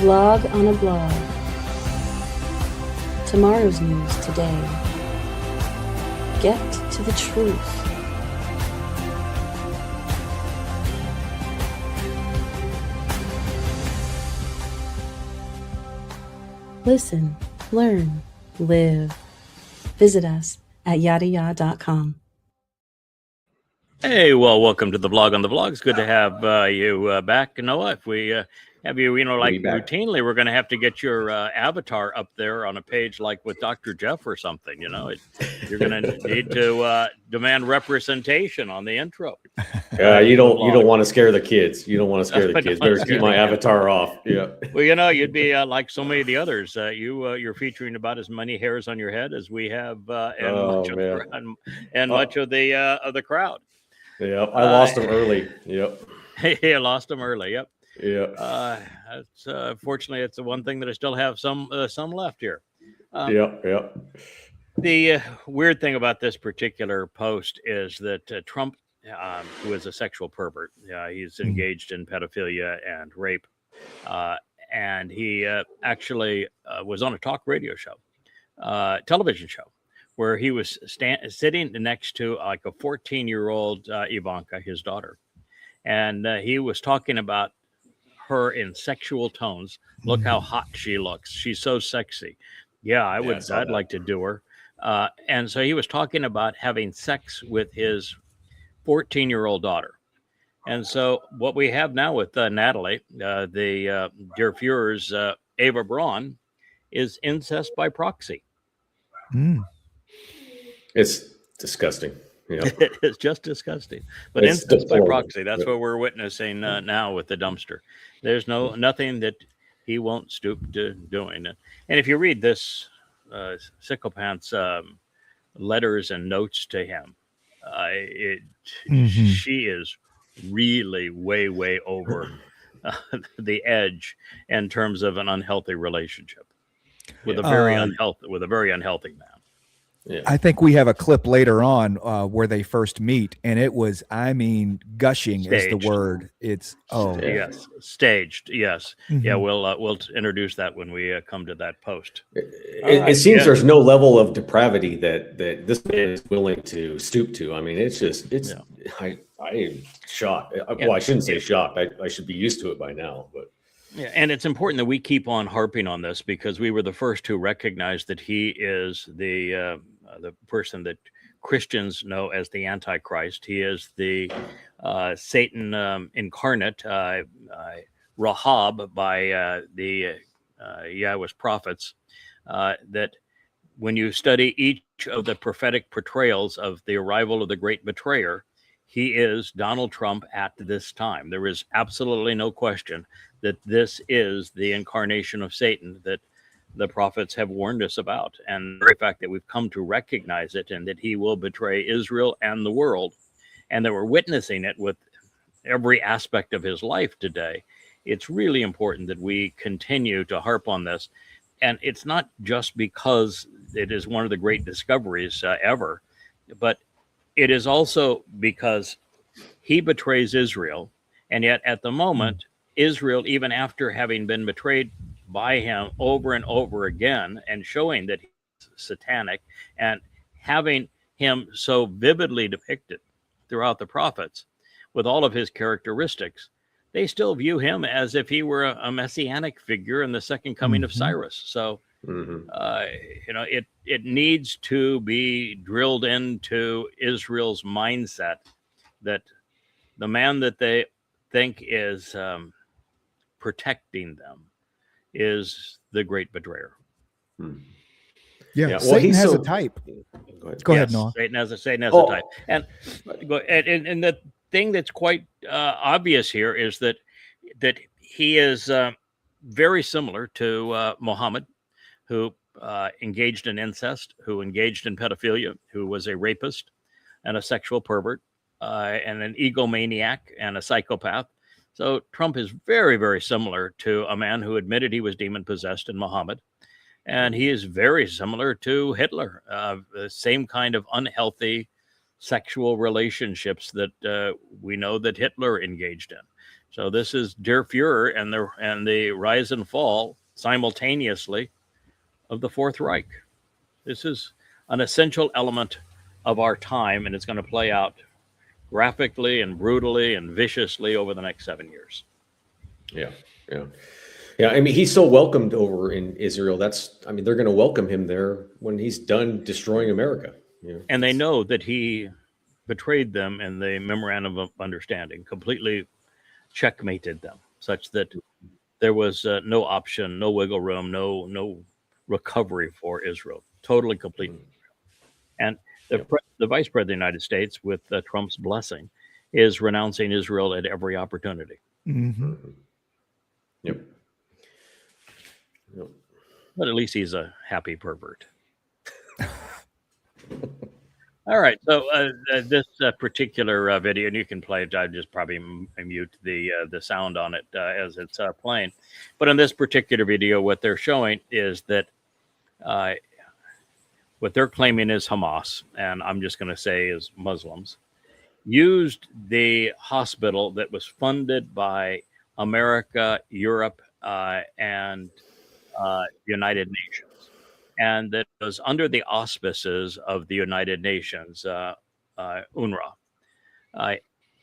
vlog on a blog. Tomorrow's news today. Get to the truth. Listen, learn, live. Visit us at yadaya.com. Hey, well, welcome to the Vlog on the Vlog. It's good to have you back, Noah. If we have you, like routinely, we're going to have to get your avatar up there on a page like with Dr. Jeff or something. You're going to need to demand representation on the intro. You don't want to scare the kids. You don't want to scare the kids. Better keep my avatar off. Yeah. Well, you'd be like so many of the others. You're featuring about as many hairs on your head as we have, and much of the crowd. Yeah, I lost them early. Yep. Hey, I lost them early. Yep. Yeah. Fortunately, it's the one thing that I still have some left here. Yep. The weird thing about this particular post is that Trump, who is a sexual pervert, he's engaged in pedophilia and rape, and he actually was on a talk radio show, television show, where he was sitting next to like a 14-year-old Ivanka, his daughter. And he was talking about her in sexual tones. Look how hot she looks. She's so sexy. Yeah, I'd like to do her. And so he was talking about having sex with his 14-year-old daughter. And so what we have now with Natalie, the Der Fuhrer's Eva Braun, is incest by proxy. It's disgusting. Yeah. It is just disgusting. But it's incest by proxy, that's what we're witnessing now with the dumpster. There's nothing that he won't stoop to doing. And if you read this psychopath's letters and notes to him, she is really way over the edge in terms of an unhealthy relationship with a very unhealthy man. Yeah. I think we have a clip later on where they first meet, and it was, gushing staged. Is the word. It's yes, staged. Yes, yeah. We'll introduce that when we come to that post. It seems there's no level of depravity that this man is willing to stoop to. I mean, I am shocked. Well, I shouldn't say shocked. I should be used to it by now, but. Yeah, and it's important that we keep on harping on this because we were the first to recognize that he is the person that Christians know as the Antichrist. He is the Satan incarnate, Rahab by the Yahweh's prophets. That when you study each of the prophetic portrayals of the arrival of the great betrayer, he is Donald Trump at this time. There is absolutely no question that this is the incarnation of Satan that the prophets have warned us about. And the very fact that we've come to recognize it and that he will betray Israel and the world, and that we're witnessing it with every aspect of his life today, it's really important that we continue to harp on this. And it's not just because it is one of the great discoveries ever, but it is also because he betrays Israel. And yet at the moment, Israel, even after having been betrayed by him over and over again and showing that he's satanic and having him so vividly depicted throughout the prophets with all of his characteristics, they still view him as if he were a messianic figure in the second coming of Cyrus. So, it needs to be drilled into Israel's mindset that the man that they think is protecting them is the great betrayer. Yeah. Satan has a type. Go ahead, Noah. Satan has a type. And the thing that's quite obvious here is that he is very similar to Muhammad, who engaged in incest, who engaged in pedophilia, who was a rapist and a sexual pervert, and an egomaniac and a psychopath. So Trump is very, very similar to a man who admitted he was demon-possessed in Muhammad. And he is very similar to Hitler, the same kind of unhealthy sexual relationships that we know that Hitler engaged in. So this is Der Fuhrer and the rise and fall simultaneously of the Fourth Reich. This is an essential element of our time, and it's going to play out graphically and brutally and viciously over the next 7 years. Yeah. I mean, he's so welcomed over in Israel. They're going to welcome him there when he's done destroying America. And they know that he betrayed them in the memorandum of understanding, completely checkmated them, such that there was no option, no wiggle room, no recovery for Israel. Totally complete. And the vice president of the United States, with Trump's blessing, is renouncing Israel at every opportunity. Mm-hmm. Yep. But at least he's a happy pervert. All right. So this particular video, and you can play it. I just probably mute the sound on it as it's playing. But in this particular video, what they're showing is that what they're claiming is Hamas, and I'm just going to say is Muslims, used the hospital that was funded by America, Europe, and the United Nations, and that was under the auspices of the United Nations, UNRWA.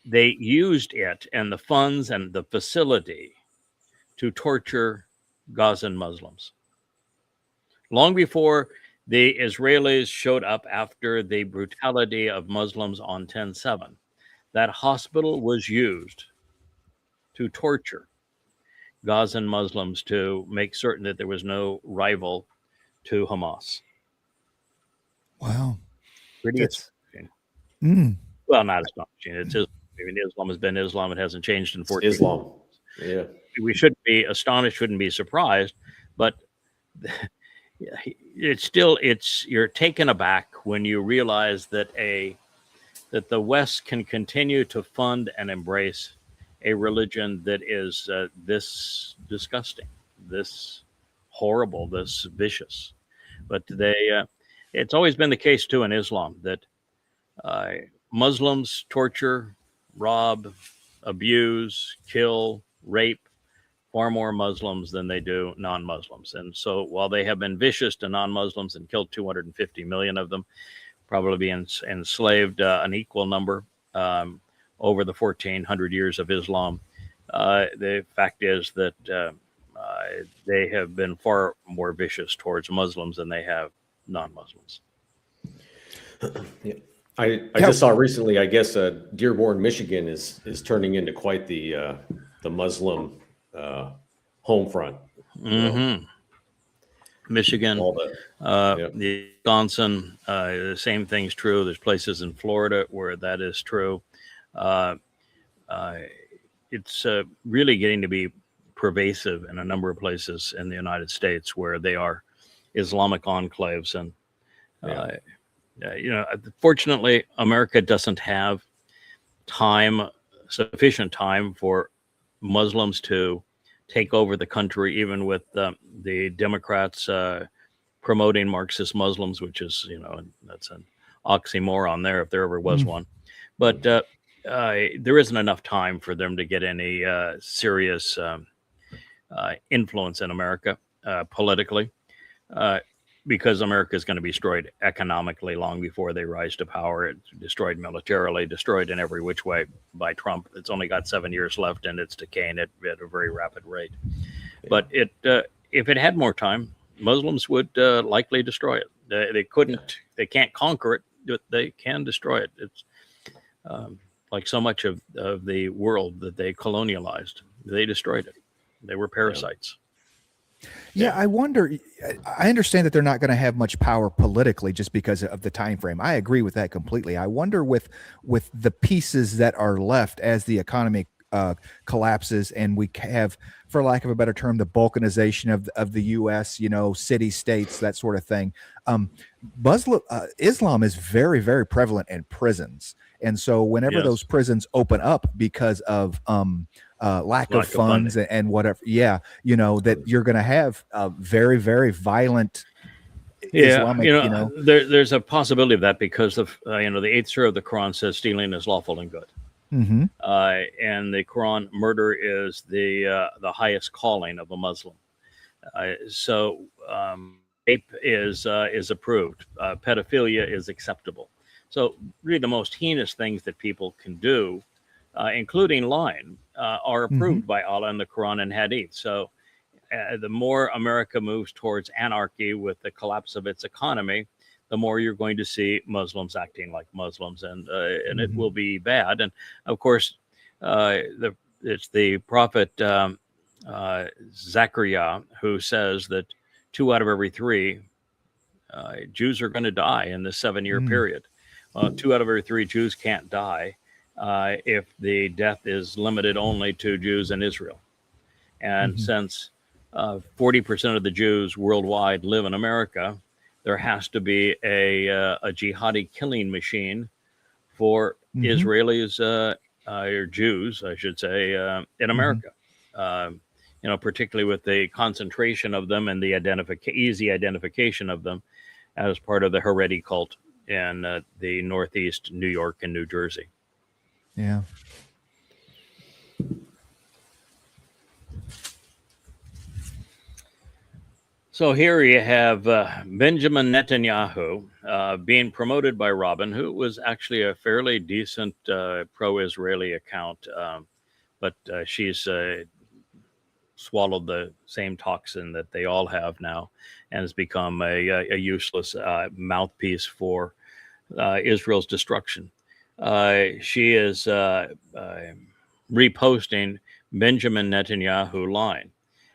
They used it and the funds and the facility to torture Gazan Muslims. Long before the Israelis showed up after the brutality of Muslims on 10/7, that hospital was used to torture Gazan Muslims to make certain that there was no rival to Hamas. Wow. Pretty astonishing. Well, not astonishing. It's Islam. I mean, Islam has been Islam. It hasn't changed in 14 years. Islam. Yeah. We shouldn't be astonished, shouldn't be surprised, but you're taken aback when you realize that that the West can continue to fund and embrace a religion that is this disgusting, this horrible, this vicious. But it's always been the case too in Islam that Muslims torture, rob, abuse, kill, rape far more Muslims than they do non-Muslims. And so while they have been vicious to non-Muslims and killed 250 million of them, probably enslaved an equal number over the 1400 years of Islam, the fact is that they have been far more vicious towards Muslims than they have non-Muslims. Yeah. I just saw recently, I guess, Dearborn, Michigan is turning into quite the Muslim home front. Mm-hmm. Michigan, the Wisconsin, the same thing's true. There's places in Florida where that is true. It's really getting to be pervasive in a number of places in the United States where they are Islamic enclaves. And, fortunately, America doesn't have sufficient time for Muslims to take over the country, even with the Democrats promoting Marxist Muslims, which is, that's an oxymoron there if there ever was one. But there isn't enough time for them to get any serious influence in America politically, because America is going to be destroyed economically long before they rise to power. It's destroyed militarily, destroyed in every which way by Trump. It's only got 7 years left, and it's decaying at a very rapid rate. But if it had more time, Muslims would likely destroy it. They can't conquer it, but they can destroy it. It's like so much of the world that they colonialized. They destroyed it. They were parasites. Yeah, I wonder. I understand that they're not going to have much power politically just because of the time frame. I agree with that completely. I wonder with the pieces that are left as the economy collapses, and we have, for lack of a better term, the balkanization of the U.S. City states, that sort of thing. Islam is very, very prevalent in prisons, and so whenever those prisons open up because of lack of funds and whatever, that you're going to have very, very violent Islamic, there's a possibility of that because of the 8th surah of the Quran says stealing is lawful and good. Mm-hmm. And the Quran, murder is the highest calling of a Muslim. So rape is approved. Pedophilia is acceptable. So really, the most heinous things that people can do, including lying, are approved by Allah in the Quran and Hadith. So the more America moves towards anarchy with the collapse of its economy, the more you're going to see Muslims acting like Muslims, and it will be bad. And of course, it's the prophet Zechariah who says that 2 out of every 3 Jews are going to die in this 7-year period. 2 out of every 3 Jews can't die if the death is limited only to Jews in Israel. And since 40% of the Jews worldwide live in America, there has to be a jihadi killing machine for Israelis or Jews, I should say, in America. Particularly with the concentration of them and the easy identification of them as part of the Haredi cult in the Northeast, New York, and New Jersey. Yeah. So here you have Benjamin Netanyahu being promoted by Robin, who was actually a fairly decent pro-Israeli account, but she's swallowed the same toxin that they all have now and has become a useless mouthpiece for Israel's destruction. She is reposting Benjamin Netanyahu line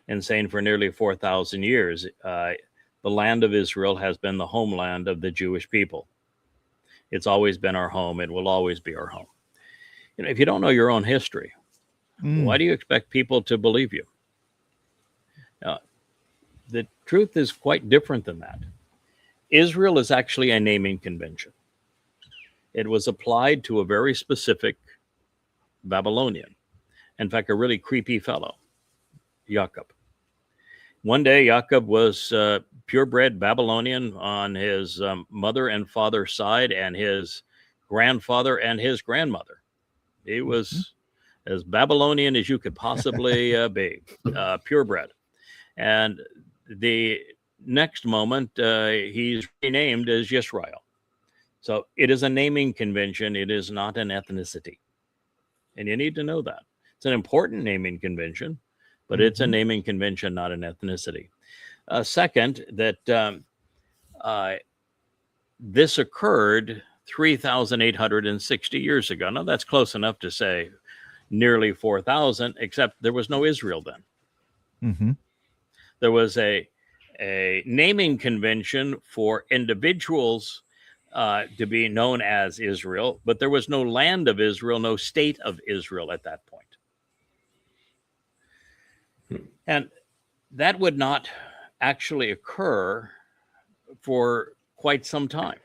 and saying for nearly 4,000 years, the land of Israel has been the homeland of the Jewish people. It's always been our home. It will always be our home. If you don't know your own history, why do you expect people to believe you? The truth is quite different than that. Israel is actually a naming convention. It was applied to a very specific Babylonian. In fact, a really creepy fellow, Jacob. One day, Jacob was purebred Babylonian on his mother and father's side, and his grandfather and his grandmother. He was as Babylonian as you could possibly be, purebred. And the next moment, he's renamed as Yisrael. So it is a naming convention. It is not an ethnicity. And you need to know that. It's an important naming convention, but it's a naming convention, not an ethnicity. Second, that this occurred 3,860 years ago. Now, that's close enough to say nearly 4,000, except there was no Israel then. There was a naming convention for individuals to be known as Israel, but there was no land of Israel, no state of Israel at that point. And that would not actually occur for quite some time.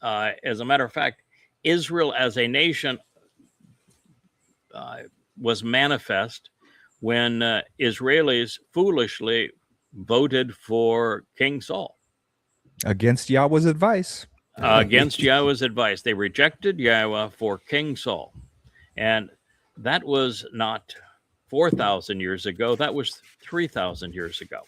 As a matter of fact, Israel as a nation was manifest when Israelis foolishly voted for King Saul. Against Yahweh's advice. Against Yahweh's advice. They rejected Yahweh for King Saul. And that was not 4,000 years ago. That was 3,000 years ago.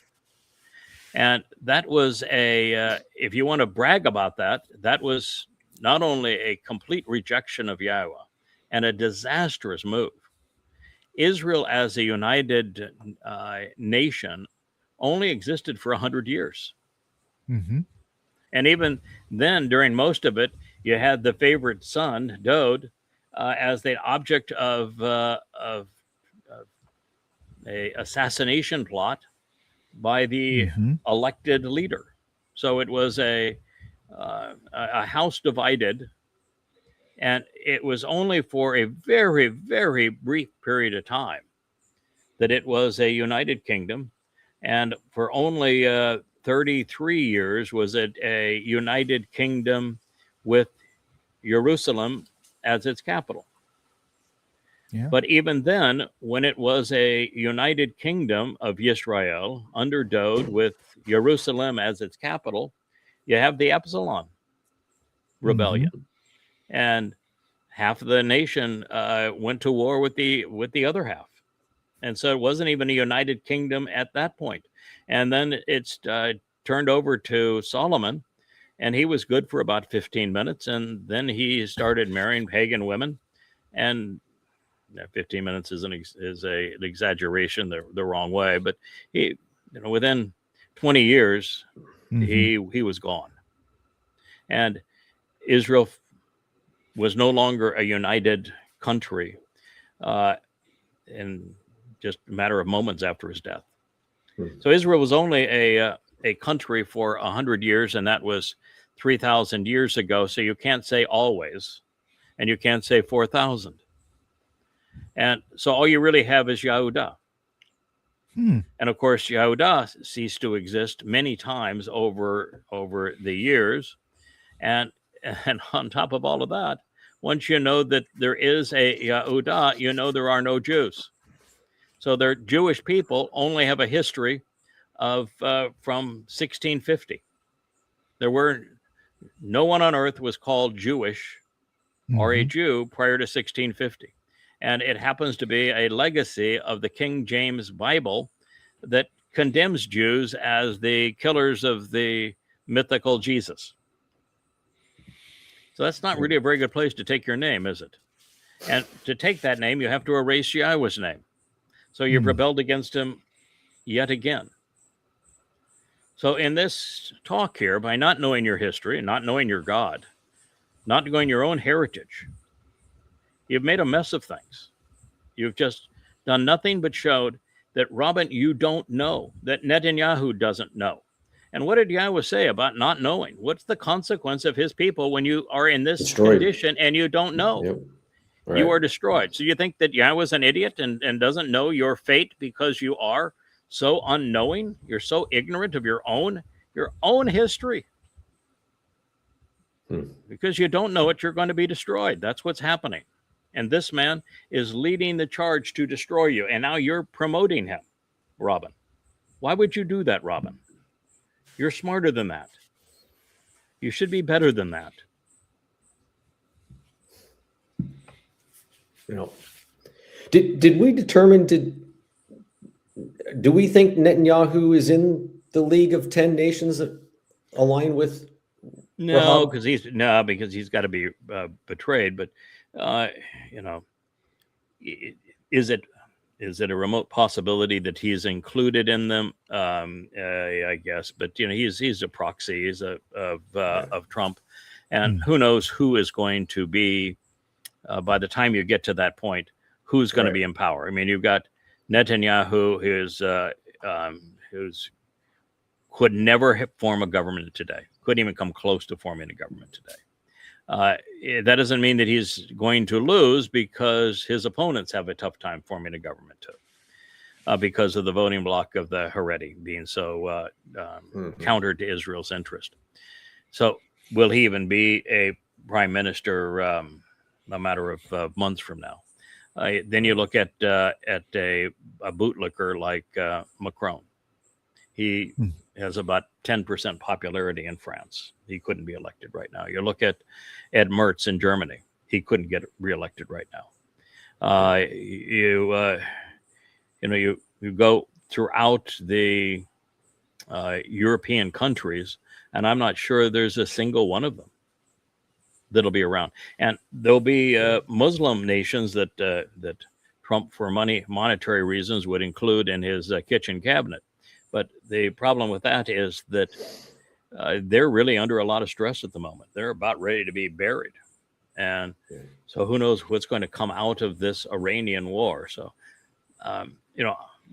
And that was if you want to brag about that, that was not only a complete rejection of Yahweh and a disastrous move. Israel as a united nation only existed for 100 years. And even then, during most of it, you had the favorite son, Dowd, as the object of a assassination plot by the elected leader. So it was a house divided, and it was only for a very, very brief period of time that it was a united kingdom. And for only 33 years was it a united kingdom with Jerusalem as its capital. But even then, when it was a united kingdom of Israel under Dowd with Jerusalem as its capital, you have the Absalom rebellion. And half of the nation went to war with the other half, and so it wasn't even a united kingdom at that point. And then it's turned over to Solomon, and he was good for about 15 minutes, and then he started marrying pagan women. And 15 minutes is an exaggeration the wrong way, but he, within 20 years, he was gone, and Israel was no longer a united country in just a matter of moments after his death. So Israel was only a country for 100 years, and that was 3,000 years ago. So you can't say always, and you can't say 4,000. And so all you really have is Yehudah. And of course, Yehudah ceased to exist many times over the years. And on top of all of that, once you know that there is a Yehudah, you know there are no Jews. So their Jewish people only have a history of from 1650. There were no one on earth was called Jewish or a Jew prior to 1650. And it happens to be a legacy of the King James Bible that condemns Jews as the killers of the mythical Jesus. So that's not really a very good place to take your name, is it? And to take that name, you have to erase Yahweh's name. So you've rebelled against him yet again. So in this talk here, by not knowing your history, not knowing your God, not knowing your own heritage, you've made a mess of things. You've just done nothing but showed that, Robin, you don't know, that Netanyahu doesn't know. And what did Yahweh say about not knowing? What's the consequence of his people when you are in this condition and you don't know? Yep. Right. You are destroyed. So you think that Yahweh's an idiot and doesn't know your fate because you are so unknowing? You're so ignorant of your own history. Because you don't know it, you're going to be destroyed. That's what's happening. And this man is leading the charge to destroy you. And now you're promoting him, Robin. Why would you do that, Robin? You're smarter than that. You should be better than that. Did we determine, do we think Netanyahu is in the League of 10 Nations that align with? No, because he's got to be betrayed. But is it a remote possibility that he's included in them? I guess, but he's a proxy. He's of Trump, and who knows who is going to be by the time you get to that point, who's going to be in power? I mean, you've got Netanyahu, who's could never form a government today. Couldn't even come close to forming a government today. That doesn't mean that he's going to lose, because his opponents have a tough time forming a government too, because of the voting bloc of the Haredi being so counter to Israel's interest. So will he even be a prime minister a matter of months from now? Then you look at a bootlicker like Macron. He has about 10% popularity in France. He couldn't be elected right now. You look at Ed Mertz in Germany. He couldn't get reelected right now. You go throughout the European countries, and I'm not sure there's a single one of them that'll be around. And there'll be Muslim nations that Trump, for monetary reasons, would include in his kitchen cabinet. But the problem with that is that they're really under a lot of stress at the moment. They're about ready to be buried. And so who knows what's going to come out of this Iranian war. So,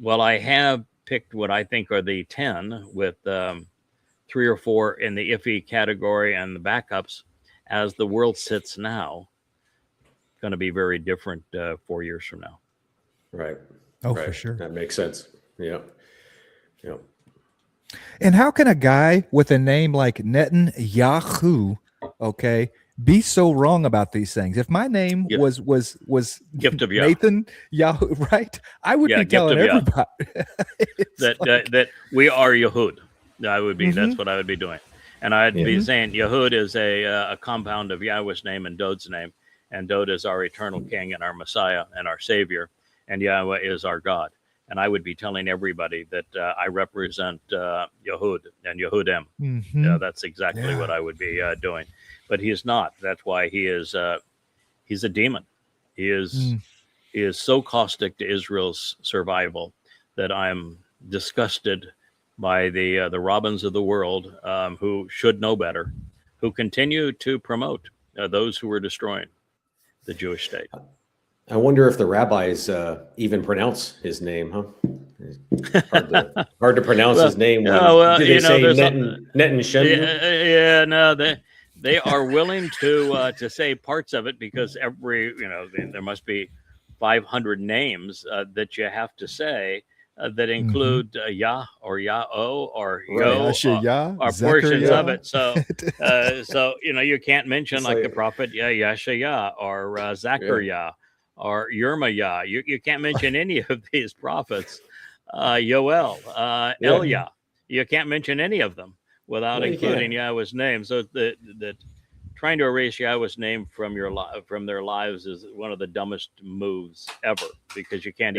well, I have picked what I think are the 10 with 3 or 4 in the iffy category, and the backups. As the world sits now, going to be very different 4 years from now. Right. Oh, right. For sure. That makes sense. Yeah. Yeah. And how can a guy with a name like Netanyahu, be so wrong about these things? If my name was Gift of Yah. Nathan Yahoo, right? I would be telling everybody that we are Yehud. I would be. That's what I would be doing. And I'd be saying Yehud is a compound of Yahweh's name and Dod's name, and Dode is our eternal King and our Messiah and our Savior, and Yahweh is our God. And I would be telling everybody that I represent Yehud and Yehudim. Mhm. That's exactly what I would be doing. But he is not. That's why he's a demon. He is so caustic to Israel's survival that I'm disgusted by the Robins of the world who should know better, who continue to promote those who were destroying the Jewish state. I wonder if the rabbis even pronounce his name, huh? Hard to pronounce his name. Do they say Netan Shemnu? Yeah, no, they are willing to say parts of it because there must be 500 names that you have to say that include Yah or Yah-O or Yo or portions of it. So you can't mention like the prophet Yashayah or Zachariah or Yirmiyah. You can't mention any of these prophets. Yoel, Elia. You can't mention any of them without including Yahweh's name. So that trying to erase Yahweh's name from their lives is one of the dumbest moves ever, because you can't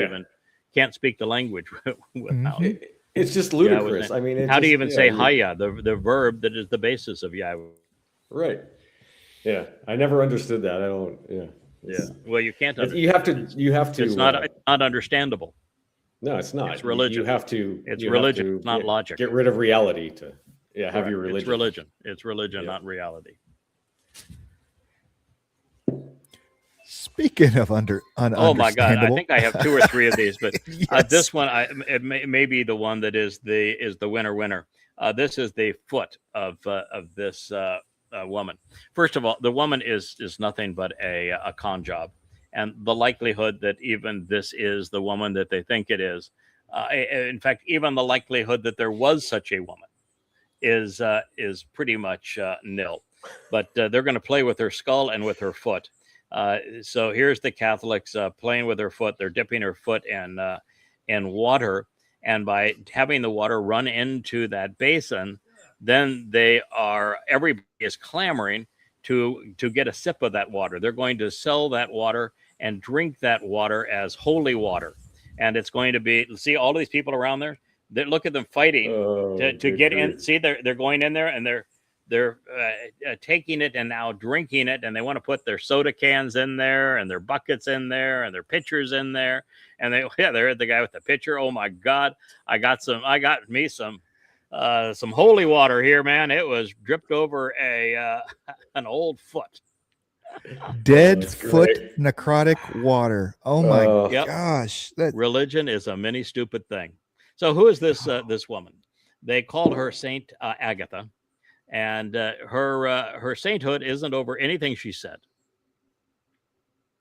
speak the language without it. It's just ludicrous. I mean, how do you even say Haya, the verb that is the basis of Yahweh? Right. Yeah, I never understood that. I don't. Yeah. Well, you can't. You have to. It's not understandable. No, it's not. It's religion. You have to. It's religion, not logic. Get rid of reality to have your religion. It's religion. It's religion, not reality. Speaking of oh my God, I think I have 2 or 3 of these, but this one it may be the one that is the winner. This is the foot of this woman. First of all, the woman is nothing but a con job, and the likelihood that even this is the woman that they think it is, in fact, even the likelihood that there was such a woman is pretty much nil. But they're going to play with her skull and with her foot. So here's the Catholics playing with her foot. They're dipping her foot in water, and by having the water run into that basin, then everybody is clamoring to get a sip of that water. They're going to sell that water and drink that water as holy water, and it's going to be. See all these people around there. Look at them fighting to get in. See, they're going in there and they're taking it and now drinking it, and they want to put their soda cans in there and their buckets in there and their pitchers in there, and they're the guy with the pitcher. Oh my God, I got me some holy water here, man. It was dripped over an old foot. Dead foot necrotic water. Oh my gosh. Religion is a mini stupid thing. So who is this woman? They called her Saint Agatha. And her sainthood isn't over anything she said.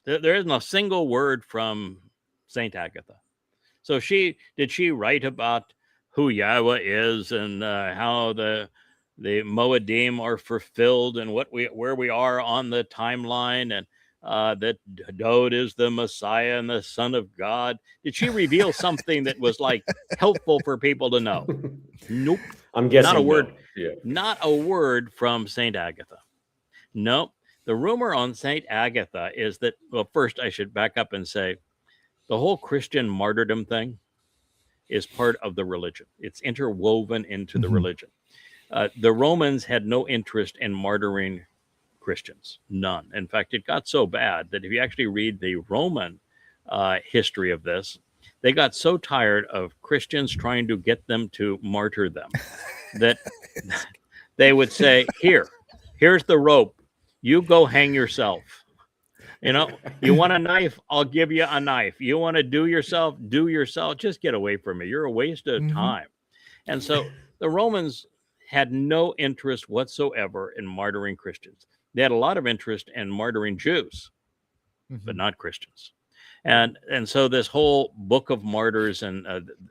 There isn't a single word from Saint Agatha. So did she write about who Yahweh is and how the Moedim are fulfilled and where we are on the timeline, and that Dode is the Messiah and the Son of God? Did she reveal something that was like helpful for people to know? Nope. I'm guessing not a word. No. Yeah. Not a word from Saint Agatha. No. The rumor on Saint Agatha is that, well, first I should back up and say the whole Christian martyrdom thing is part of the religion. It's interwoven into the religion. The Romans had no interest in martyring Christians, none. In fact, it got so bad that if you actually read the Roman history of this, they got so tired of Christians trying to get them to martyr them that they would say, here's the rope. You go hang yourself. You want a knife? I'll give you a knife. You want to do yourself? Just get away from me. You're a waste of time. And so the Romans had no interest whatsoever in martyring Christians. They had a lot of interest in martyring Jews, but not Christians. And so this whole book of martyrs, and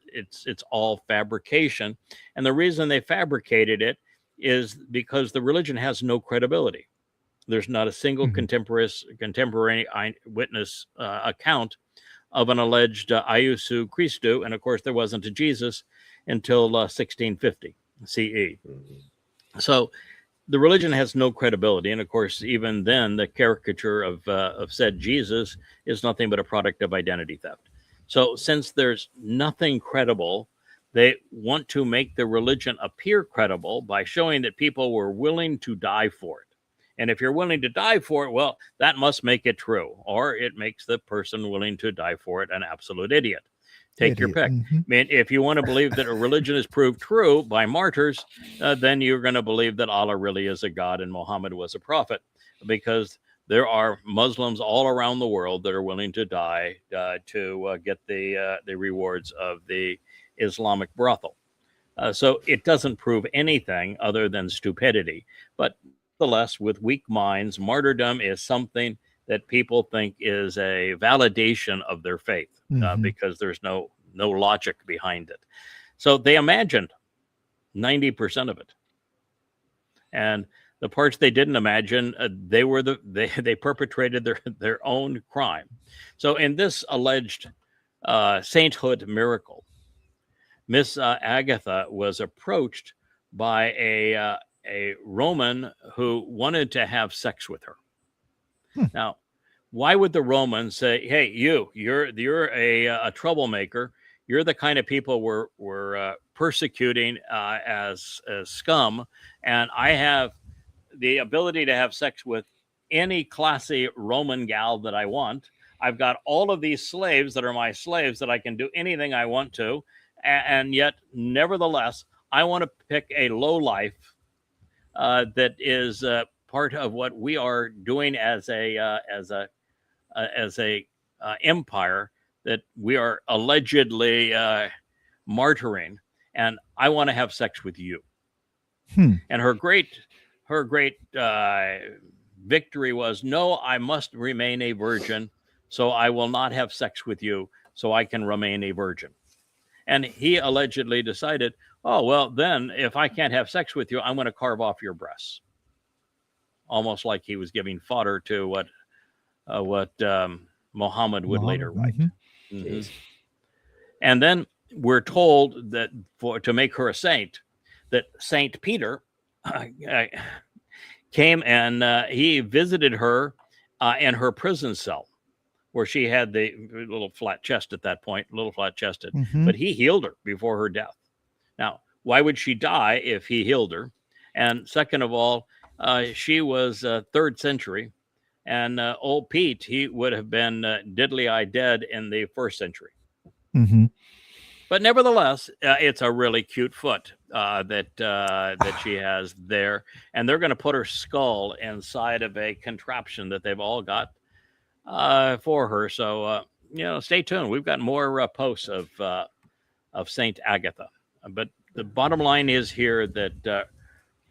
it's all fabrication. And the reason they fabricated it is because the religion has no credibility. There's not a single contemporary eyewitness account of an alleged Iusu Christu. And of course, there wasn't a Jesus until 1650 CE. So the religion has no credibility, and of course, even then, the caricature of said Jesus is nothing but a product of identity theft. So, since there's nothing credible, they want to make the religion appear credible by showing that people were willing to die for it. And if you're willing to die for it, well, that must make it true, or it makes the person willing to die for it an absolute idiot. Take your pick. Mm-hmm. I mean, if you want to believe that a religion is proved true by martyrs, then you're going to believe that Allah really is a god and Muhammad was a prophet, because there are Muslims all around the world that are willing to die to get the rewards of the Islamic brothel. So it doesn't prove anything other than stupidity. But nonetheless, with weak minds, martyrdom is something that people think is a validation of their faith, because there's no logic behind it. So they imagined 90% of it. And the parts they didn't imagine, they perpetrated their own crime. So in this alleged sainthood miracle, Miss Agatha was approached by a Roman who wanted to have sex with her. Now, why would the Romans say, "Hey, you're a troublemaker. You're the kind of people we're persecuting as scum, and I have the ability to have sex with any classy Roman gal that I want. I've got all of these slaves that are my slaves that I can do anything I want to, and yet, nevertheless, I want to pick a lowlife that is part of what we are doing as a empire that we are allegedly martyring, and I want to have sex with you." And her great victory was, "No, I must remain a virgin, so I will not have sex with you, so I can remain a virgin." And he allegedly decided, "Oh, well, then if I can't have sex with you, I'm going to carve off your breasts." Almost like he was giving fodder to what Muhammad would later write. And then we're told that to make her a saint, that Saint Peter came and he visited her in her prison cell, where she had the little flat chest at that point, but he healed her before her death. Now, why would she die if he healed her? And second of all, she was 3rd century, and old Pete, he would have been diddly-eye dead in the 1st century. But nevertheless, it's a really cute foot that she has there, and they're going to put her skull inside of a contraption that they've all got for her. So stay tuned. We've got more posts of Saint Agatha. But the bottom line is here that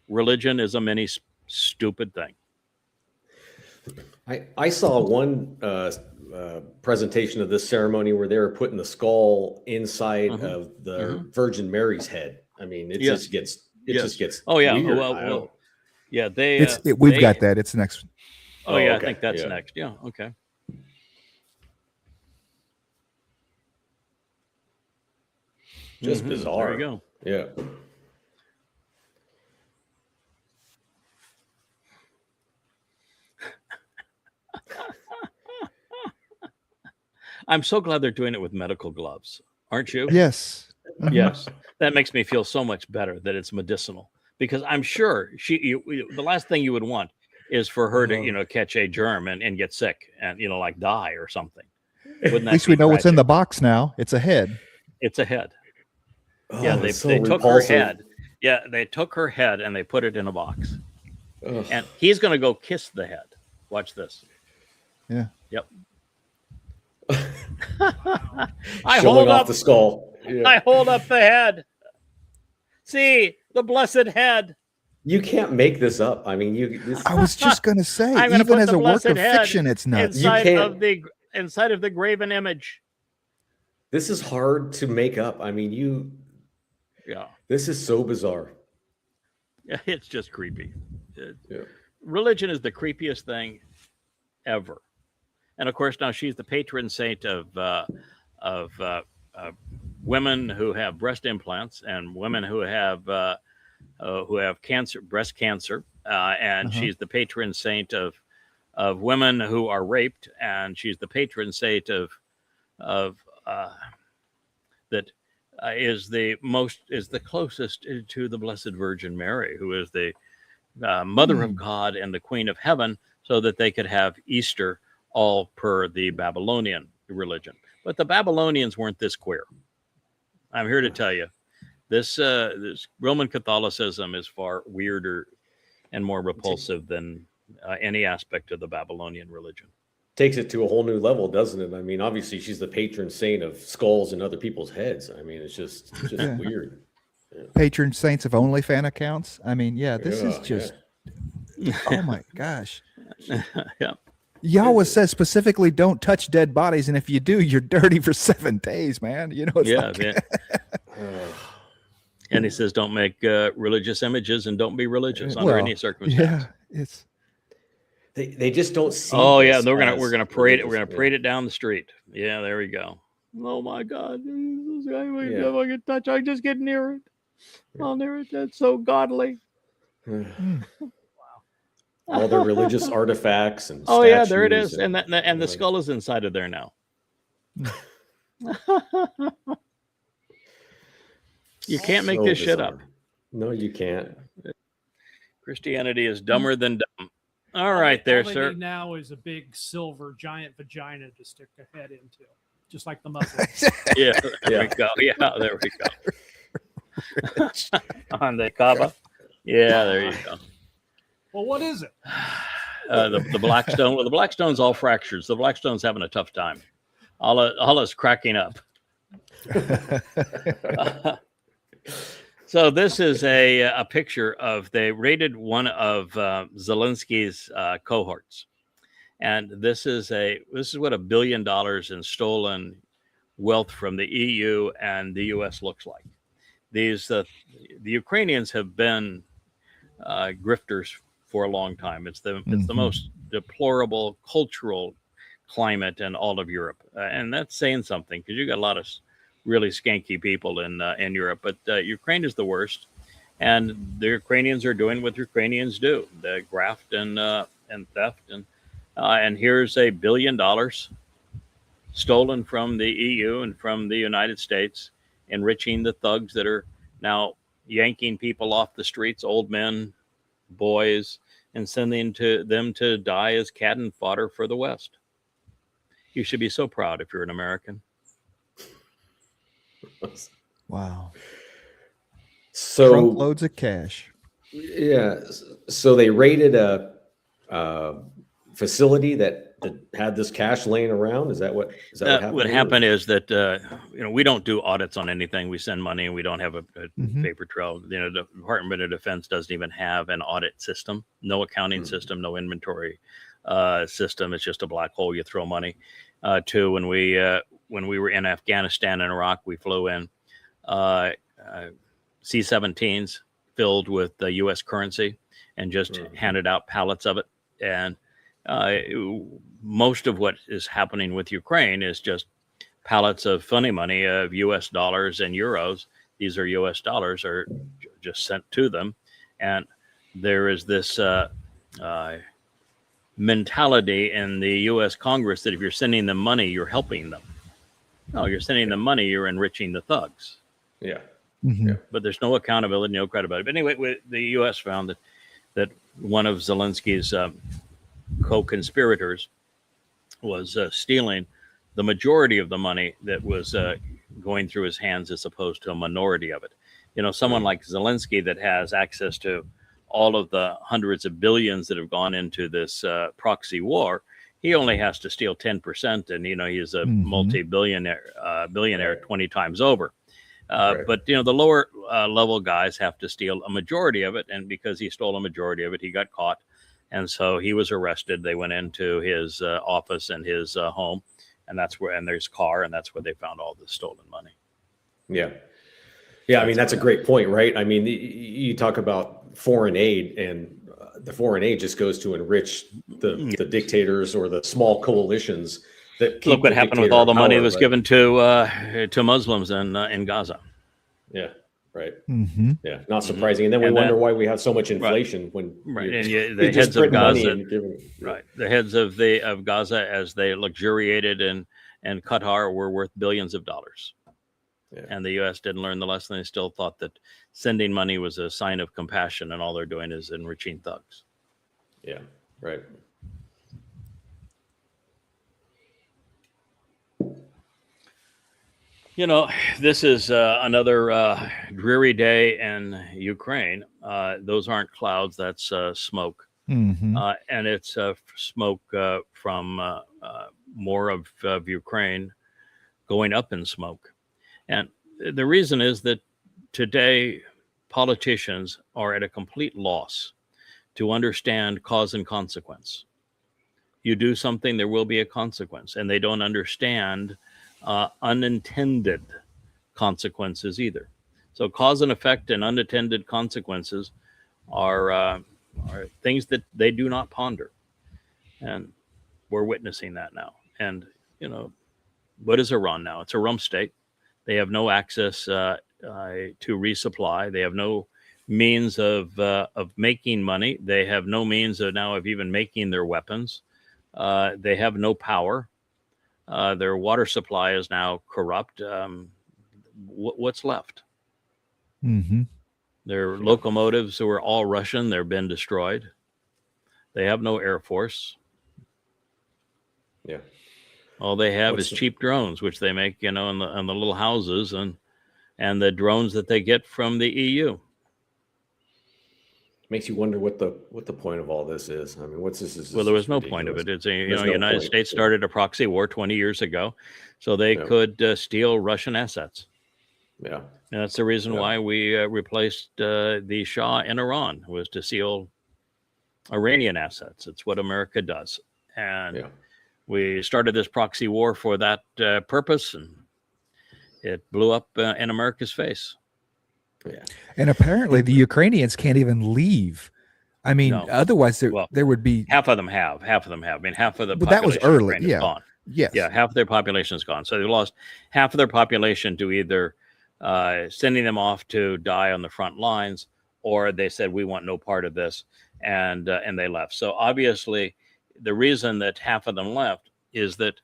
religion is a mini stupid thing. I saw one presentation of this ceremony where they were putting the skull inside of the Virgin Mary's head. I mean, it just gets Oh yeah, weird. well, yeah. We've got that. It's next. Oh yeah, okay. I think that's next. Yeah, okay. Just bizarre. There you go. Yeah. I'm so glad they're doing it with medical gloves, aren't you? Yes. Yes. That makes me feel so much better that it's medicinal, because I'm sure the last thing you would want is for her to, catch a germ and get sick and, like die or something. Wouldn't that At least we know what's in the box now. It's a head. It's a head. Oh, Yeah, they took her head. Yeah, they took her head and they put it in a box. Ugh. And he's going to go kiss the head. Watch this. Yeah. Yep. Showing off the skull. Yeah. I hold up the head. See, the blessed head. You can't make this up. I mean, I was just going to say, I'm gonna even put as the a work blessed of head fiction, it's nuts. inside of the graven image. This is hard to make up. I mean, Yeah. this is so bizarre. Yeah, it's just creepy. Yeah. Religion is the creepiest thing ever. And of course, now she's the patron saint of women who have breast implants and women who have cancer, breast cancer. and Uh-huh. she's the patron saint of women who are raped, and she's the patron saint of that is the closest to the Blessed Virgin Mary, who is the Mother of God and the Queen of Heaven, so that they could have Easter all per the Babylonian religion. But the Babylonians weren't this queer. I'm here to tell you, this Roman Catholicism is far weirder and more repulsive than any aspect of the Babylonian religion. Takes it to a whole new level, doesn't it? I mean, obviously she's the patron saint of skulls and other people's heads. I mean, it's just Yeah. weird. Patron saints of OnlyFans accounts. I mean, yeah, this is just. Oh my gosh. Yeah. Yahweh says specifically, don't touch dead bodies, and if you do, you're dirty for 7 days, man. You know, it's Yeah, like, yeah. And he says, don't make religious images and don't be religious under well, any circumstance. yeah, it's They just don't see. Oh yeah, this we're gonna as parade it. religious, We're gonna parade it down the street. Yeah, there we go. Oh my God, this guy, if I can touch, I just get near it. Oh, near it. That's so godly. All their religious artifacts and Oh yeah, there it is, statues and the skull is inside of there now. You can't make So this shit up. bizarre. No, you can't. Christianity is dumber than dumb. All right, there, All they sir. need now is a big silver giant vagina to stick their head into, just like the Muslims. Yeah, there we go. Yeah, there we go. On the Kaaba. Yeah, there you go. Well, what is it? The Blackstone. Well, the Blackstone's all fractures. The Blackstone's having a tough time. Allah's cracking up. So this is a picture of, they raided one of Zelensky's cohorts, and this is what $1 billion in stolen wealth from the EU and the US looks like. These the Ukrainians have been grifters for a long time. It's the most deplorable cultural climate in all of Europe, and that's saying something, because you got a lot of really skanky people in Europe, but Ukraine is the worst, and the Ukrainians are doing what Ukrainians do: the graft and theft, and here's $1 billion stolen from the EU and from the United States, enriching the thugs that are now yanking people off the streets, old men, boys, and sending them to die as cannon fodder for the West. You should be so proud if you're an American. wow. So Trunk loads of cash. yeah, so they raided a facility that had this cash laying around. Is that what happened? What happened is that we don't do audits on anything. We send money, and we don't have a paper trail. The Department of Defense doesn't even have an audit system, no accounting system, no inventory system. It's just a black hole. You throw money to. When we were in Afghanistan and Iraq, we flew in C-17s filled with U.S. currency and just handed out pallets of it. And most of what is happening with Ukraine is just pallets of funny money of U.S. dollars and euros. These are U.S. dollars are just sent to them. And there is this mentality in the U.S. Congress that if you're sending them money, you're helping them. No, you're sending them money, you're enriching the thugs. Yeah. But there's no accountability, no credibility. But anyway, the U.S. found that one of Zelensky's co-conspirators was stealing the majority of the money that was going through his hands, as opposed to a minority of it. Someone like Zelensky that has access to all of the hundreds of billions that have gone into this proxy war, he only has to steal 10%, and he's a multi-billionaire 20 times over. But the lower level guys have to steal a majority of it, and because he stole a majority of it, he got caught, and so he was arrested. They went into his office and his home, and there's car, and that's where they found all the stolen money. Yeah. I mean, that's a great point, right? I mean, you talk about foreign aid, and the foreign aid just goes to enrich the dictators or the small coalitions that keep. Look what happened with all the money that was given to Muslims in Gaza. Yeah. right? Mm-hmm. Yeah, not surprising. And then we And wonder then- why we have so much inflation when Right, you- and you the just heads of print money Gaza, and give it- right, the heads of Gaza, as they luxuriated in Qatar, were worth billions of dollars. Yeah. And the U.S. didn't learn the lesson. They still thought that sending money was a sign of compassion, and all they're doing is enriching thugs. Yeah, right. You know, this is another dreary day in Ukraine. Those aren't clouds, that's smoke. Mm-hmm. And it's smoke from more of Ukraine going up in smoke. And the reason is that today politicians are at a complete loss to understand cause and consequence. You do something, there will be a consequence, and they don't understand unintended consequences either. So cause and effect and unintended consequences are things that they do not ponder. And we're witnessing that now. And, you know, what is Iran now? It's a rump state. They have no access to resupply. They have no means of making money. They have no means of even making their weapons. They have no power. Their water supply is now corrupt. What's left? Mm-hmm. Their locomotives were all Russian. They've been destroyed. They have no air force. Yeah. All they have What's is the- cheap drones, which they make, in the little houses, and the drones that they get from the EU. Makes you wonder what the point of all this is. I mean, what's this? Well, there was no point of it. It's There's no United point. States started a proxy war 20 years ago, so they Yeah. could steal Russian assets. Yeah. And that's the reason Yeah. why we replaced the Shah in Iran, was to steal Iranian assets. It's what America does. And Yeah. we started this proxy war for that purpose, and it blew up in America's face. Yeah. And apparently the Ukrainians can't even leave. I mean, No. otherwise Well, there would be. Half of them have. I mean, half of the But that was population of early, Ukraine is yeah. gone. Yes. Yeah, half of their population is gone. So they lost half of their population to either sending them off to die on the front lines, or they said, we want no part of this, and they left. So obviously, the reason that half of them left is that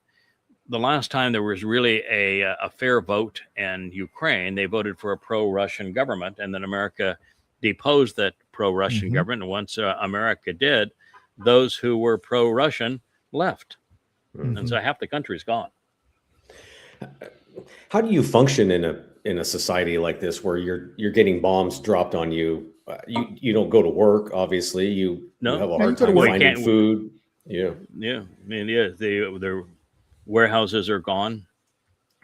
the last time there was really a fair vote in Ukraine, they voted for a pro-Russian government, and then America deposed that pro-Russian Mhm. government. And once America did, those who were pro-Russian left. And so half the country's gone. How do you function in a society like this where you're getting bombs dropped on you? You don't go to work, obviously. You No. have a No, hard you go to time work. finding Can't- food. Yeah. Yeah, I mean, yeah, their warehouses are gone.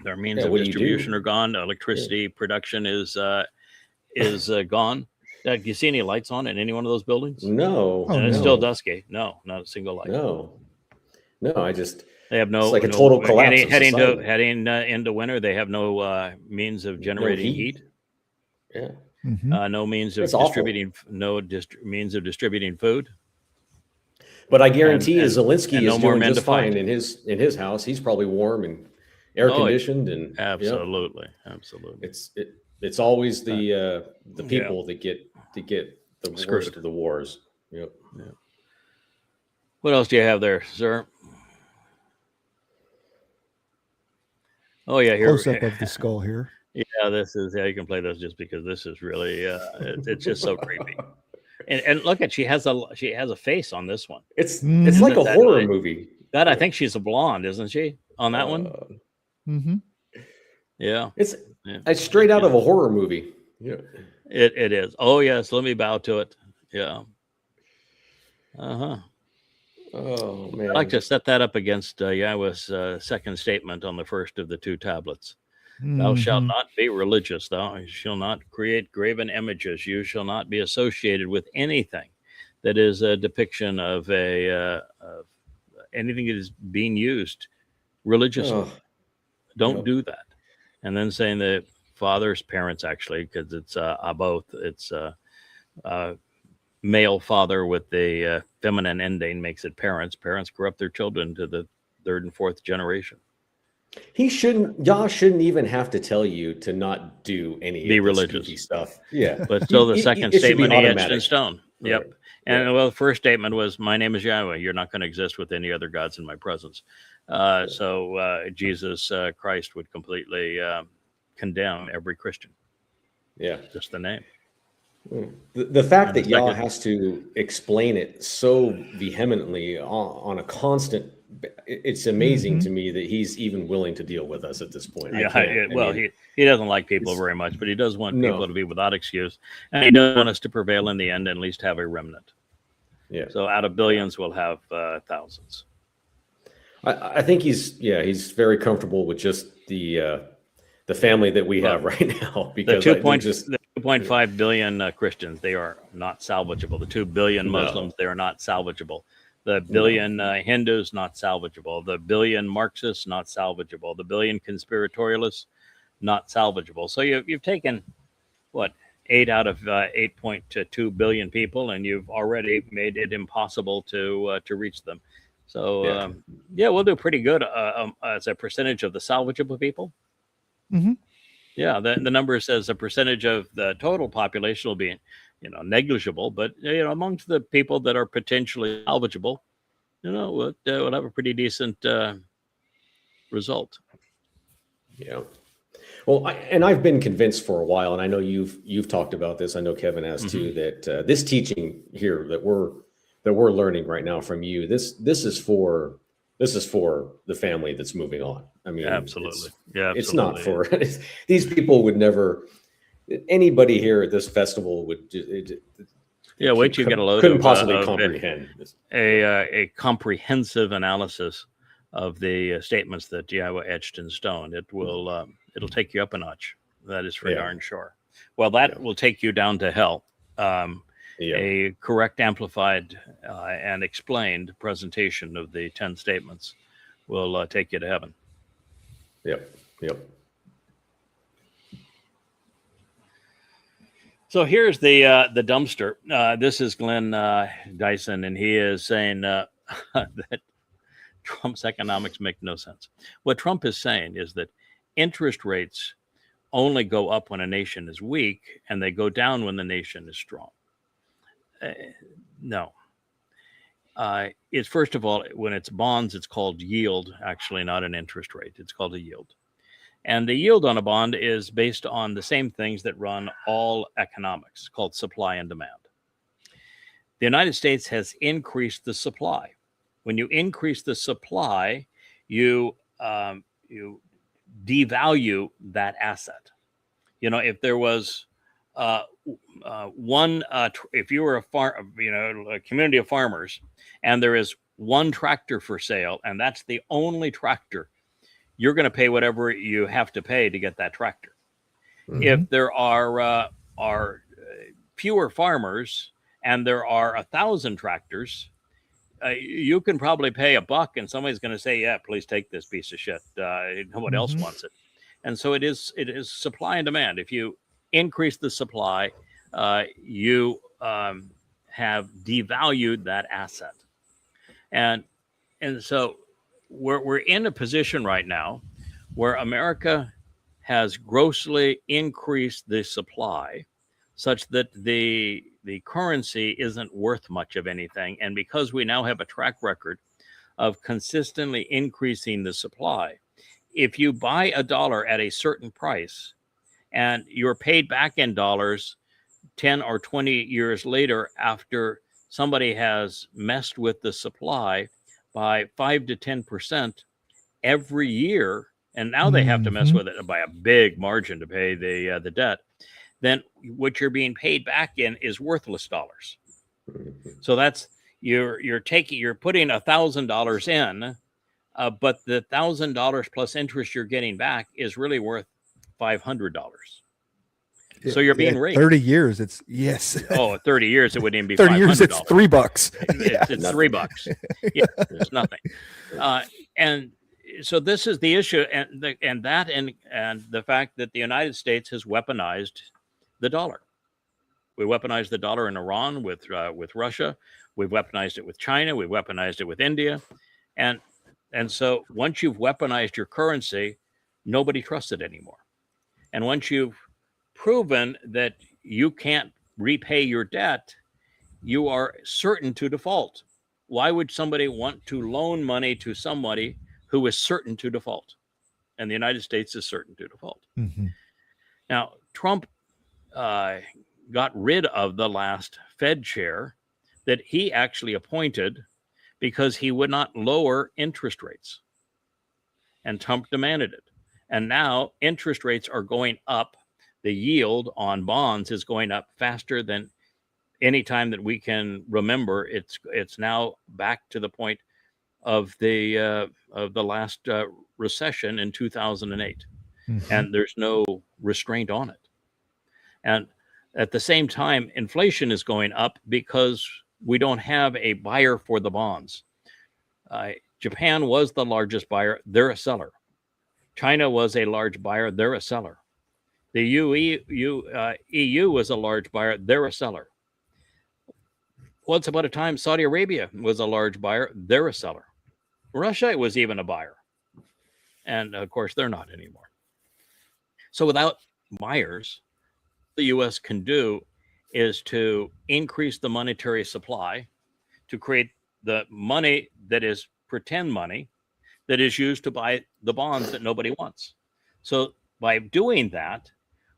Their means Yeah, of what do you distribution do? are gone. Electricity production is gone. Do you see any lights on in any one of those buildings? No. Oh, And it's no. still dusky. No, not a single light. No. I just They have no. It's like a total collapse of Heading society. into winter, they have no means of generating heat. Yeah. Mhm. No means of It's awful. distributing. Means of distributing food. But I guarantee And- Zelensky and no is more doing men just to fight. fine in his house. He's probably warm and air Oh, conditioned and yeah. Absolutely. It's always the Yeah. people that get the Screwed. worst of the wars. Yep. What else do you have there, sir? Oh yeah, here. Close up of the skull here. Yeah, you can play this just because this is really it's just so creepy. And look at she has a face on this one. It's Mhm. like a That- horror movie. God, I think she's a blonde, isn't she? On that one? Mm-hmm. Yeah. It's Yeah. it's straight out of a horror movie. Yeah. It is. Oh yes, let me bow to it. Yeah. Uh-huh. Oh man. I'd like to set that up against Yahweh's second statement on the first of the two tablets. Thou shalt Mhm. not be religious. Thou shalt not create graven images. You shall not be associated with anything that is a depiction of of anything that is being used religiously. Oh, Don't Yep. do that. And then saying the father's parents, actually, because it's both. It's male father with the feminine ending makes it parents. Parents grew up their children to the third and fourth generation. Y'all shouldn't even have to tell you to not do any Be of this religious. goofy stuff. Yeah. But still, the second It should be statement he etched in automatic. stone. Yep. Right. And Yeah. well, the first statement was, "My name is Yahweh. You're not going to exist with any other gods in my presence." So Jesus Christ would completely condemn every Christian. Yeah. Just the name. The fact And the that Yah second- has to explain it so vehemently on a constant, it's amazing to me that he's even willing to deal with us at this point. I Yeah, can't. well, I mean, he doesn't like people it's- very much, but he does want No. people to be without excuse, and he does want us to prevail in the end, and at least have a remnant. yeah. So out of billions, we'll have thousands. I think he's very comfortable with just the family that we have right now, The because 2.5 billion Christians, they are not salvageable. The 2 billion No. Muslims, they are not salvageable. The billion Hindus, not salvageable. The billion Marxists, not salvageable. The billion conspiratorialists, not salvageable. So you've taken, what, 8 out of 8.2 billion people, and you've already made it impossible to reach them. So Yeah. we'll do pretty good as a percentage of the salvageable people. Mhm. Yeah, the number says a percentage of the total population will be, negligible, but amongst the people that are potentially salvageable, we'll have a pretty decent result. Yeah. Well, I've been convinced for a while, and I know you've talked about this. I know Kevin has too. That this teaching here that we're learning right now from you, this is for the family that's moving on. I mean, Absolutely, it's not for these people. Would never, anybody here at this festival would. Wait till you get a load couldn't of possibly of comprehend this. a comprehensive analysis of the statements that Yahweh etched in stone. It will it'll take you up a notch. That is for Yeah. darn sure. Well, that will take you down to hell. A correct, amplified, and explained presentation of the 10 statements will take you to heaven. Yep. So here's the dumpster. This is Glenn Dyson, and he is saying that Trump's economics make no sense. What Trump is saying is that interest rates only go up when a nation is weak, and they go down when the nation is strong. No. It's first of all, when it's bonds, it's called yield, actually not an interest rate. It's called a yield. And the yield on a bond is based on the same things that run all economics, called supply and demand. The United States has increased the supply. When you increase the supply, you devalue that asset. If there was if you were a community of farmers, and there is one tractor for sale, and that's the only tractor, you're going to pay whatever you have to pay to get that tractor. Mhm. If there are fewer farmers and there are 1,000 tractors, you can probably pay $1, and somebody's going to say, "Yeah, please take this piece of shit. No one else wants it." And so it is supply and demand. If you increase the supply, you have devalued that asset, and so we're in a position right now where America has grossly increased the supply, such that the currency isn't worth much of anything. And because we now have a track record of consistently increasing the supply, if you buy $1 at a certain price and you're paid back in dollars 10 or 20 years later, after somebody has messed with the supply by 5 to 10% every year, and now they have to mess with it by a big margin to pay the debt, then what you're being paid back in is worthless dollars. So that's you're putting $1,000 in, but the $1,000 plus interest you're getting back is really worth $500. So you're being raped. 30 years, it's yes. Oh, 30 years, it wouldn't even be 30 $500. years, it's $3. It's $3. Yeah, it's nothing. And so this is the issue, and the fact that the United States has weaponized the dollar. We weaponized the dollar in Iran with Russia. We've weaponized it with China. We've weaponized it with India, and And so once you've weaponized your currency, nobody trusts it anymore. And once you've proven that you can't repay your debt, you are certain to default. Why would somebody want to loan money to somebody who is certain to default? And the United States is certain to default. Mm-hmm. Now, Trump got rid of the last Fed chair that he actually appointed because he would not lower interest rates. And Trump demanded it. And now interest rates are going up. The yield on bonds is going up faster than any time that we can remember. It's now back to the point of the last recession in 2008. Mm-hmm. And there's no restraint on it. And at the same time, inflation is going up because we don't have a buyer for the bonds. Japan was the largest buyer. They're a seller. China was a large buyer. They're a seller. The EU was a large buyer. They're a seller. Once upon a time, Saudi Arabia was a large buyer. They're a seller. Russia was even a buyer. And of course, they're not anymore. So without buyers, the U.S. can do is to increase the monetary supply, to create the money that is pretend money that is used to buy the bonds that nobody wants. So by doing that,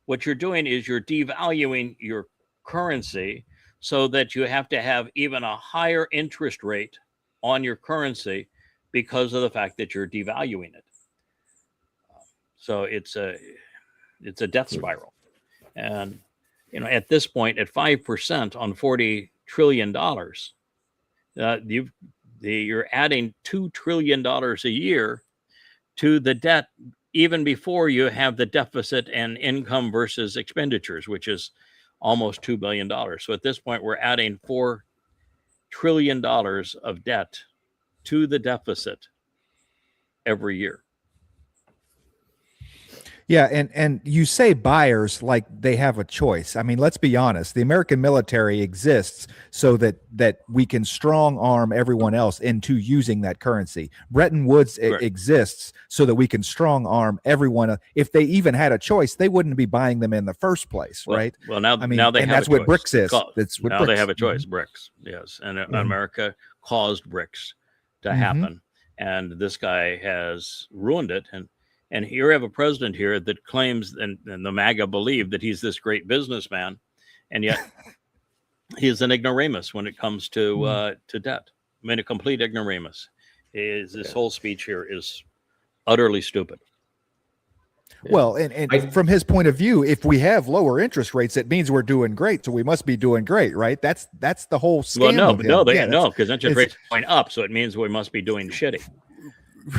what you're doing is you're devaluing your currency so that you have to have even a higher interest rate on your currency because of the fact that you're devaluing it. So it's a death spiral. And at this point, at 5% on $40 trillion, you're adding $2 trillion a year to the debt, even before you have the deficit and income versus expenditures, which is almost $2 billion. So at this point, we're adding $4 trillion of debt to the deficit every year. Yeah, and you say buyers like they have a choice. I mean, let's be honest. The American military exists so that we can strong arm everyone else into using that currency. Bretton Woods exists so that we can strong arm everyone. If they even had a choice, they wouldn't be buying them in the first place, right? Well, now, I mean, now they and have that's a what choice. BRICS is. That's what now BRICS. they have a choice. BRICS, yes, and America caused BRICS to happen, and this guy has ruined it. And here we have a president here that claims, and the MAGA believe that he's this great businessman, and yet he's an ignoramus when it comes to debt. I mean, a complete ignoramus. This whole speech here is utterly stupid. Well, and from his point of view, if we have lower interest rates, it means we're doing great. So we must be doing great, right? That's the whole scam. Well, no, because interest rates are going up, so it means we must be doing shitty.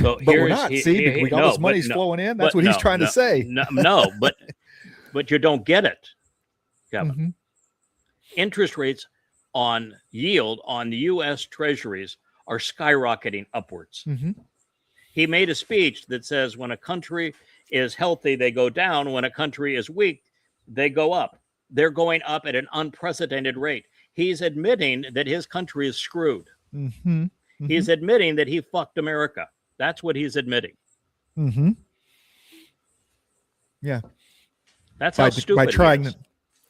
So but we're not. See, all this money's flowing in. That's what he's trying to say. No, but you don't get it, Kevin. Interest rates on yield on the U.S. Treasuries are skyrocketing upwards. He made a speech that says when a country is healthy, they go down. When a country is weak, they go up. They're going up at an unprecedented rate. He's admitting that his country is screwed. He's admitting that he fucked America. That's what he's admitting. Yeah. That's how stupid by trying he is.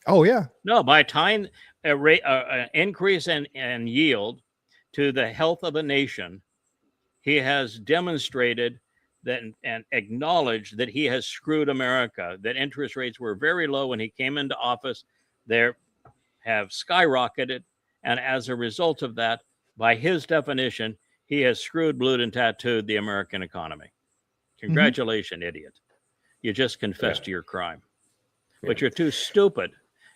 Oh, yeah. No, by tying an increase in yield to the health of a nation, he has demonstrated that and acknowledged that he has screwed America, that interest rates were very low when he came into office. They have skyrocketed. And as a result of that, by his definition, he has screwed, blued, and tattooed the American economy. Congratulations, idiot. You just confessed to your crime. But you're too stupid.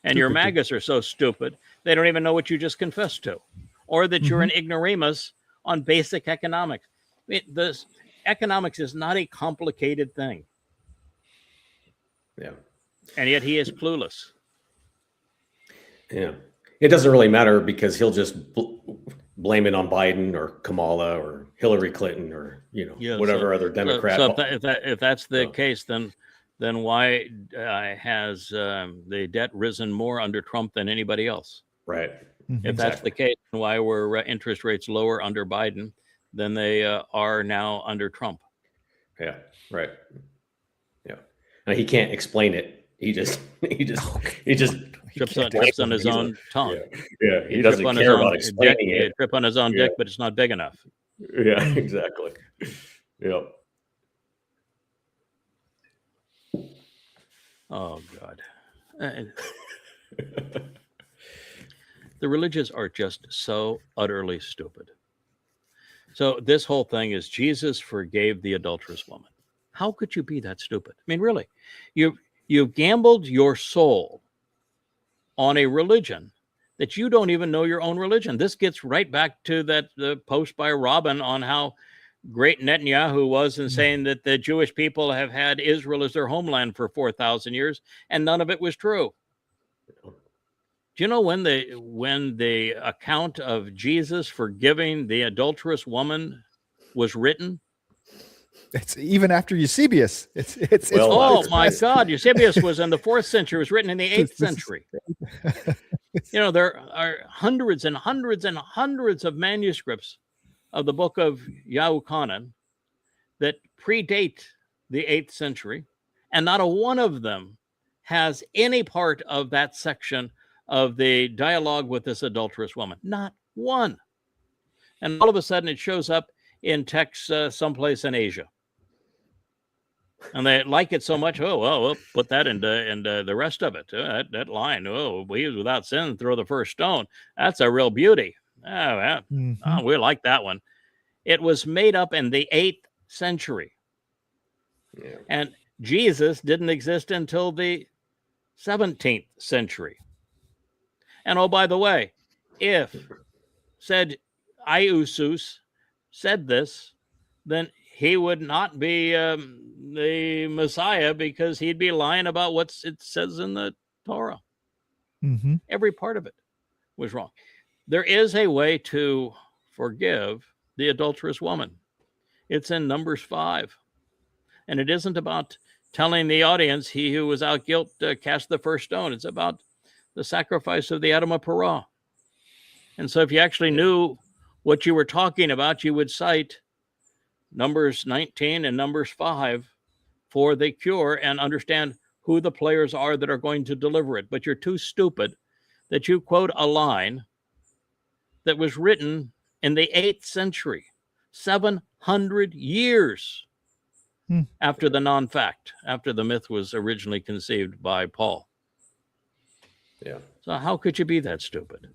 And your MAGAs are so stupid, they don't even know what you just confessed to. Or that you're an ignoramus on basic economics. This economics is not a complicated thing. Yeah. And yet he is clueless. Yeah. It doesn't really matter because he'll just blame it on Biden or Kamala or Hillary Clinton or whatever other Democrat. So if that's the case, then why has the debt risen more under Trump than anybody else? Right. If that's the case, then why were interest rates lower under Biden than they are now under Trump. Yeah, right. Yeah. Now, he can't explain it. He just Trips on his own tongue. Yeah. He doesn't care about explaining dick, it. Trip on his own dick, but it's not big enough. Yeah, exactly. Yeah. Oh God. The religious are just so utterly stupid. So this whole thing is Jesus forgave the adulterous woman. How could you be that stupid? I mean, really, you've gambled your soul on a religion that you don't even know your own religion. This gets right back to the post by Robin on how great Netanyahu was in saying that the Jewish people have had Israel as their homeland for 4,000 years, and none of it was true. Do you know when the account of Jesus forgiving the adulterous woman was written? It's even after Eusebius. It's oh my God! Eusebius was in the 4th century. It was written in the 8th century. You know, there are hundreds and hundreds and hundreds of manuscripts of the book of Yahuchanan that predate the 8th century, and not a one of them has any part of that section of the dialogue with this adulterous woman. Not one. And all of a sudden it shows up in texts someplace in Asia. And they like it so much. Oh, well, we'll put that into the rest of it. That line, oh, he was without sin, throw the first stone. That's a real beauty. Oh, well, we like that one. It was made up in the 8th century. Yeah. And Jesus didn't exist until the 17th century. And oh, by the way, if said Iusus said this, then he would not be the Messiah, because he'd be lying about what it says in the Torah. Mm-hmm. Every part of it was wrong. There is a way to forgive the adulterous woman. It's in Numbers 5. And it isn't about telling the audience, he who was out guilt cast the first stone. It's about the sacrifice of the Adam of Perah. And so if you actually knew what you were talking about, you would cite Numbers 19 and Numbers 5 for the cure and understand who the players are that are going to deliver it. But you're too stupid that you quote a line that was written in the 8th century, 700 years after the non-fact, after the myth was originally conceived by Paul. Yeah. So how could you be that stupid?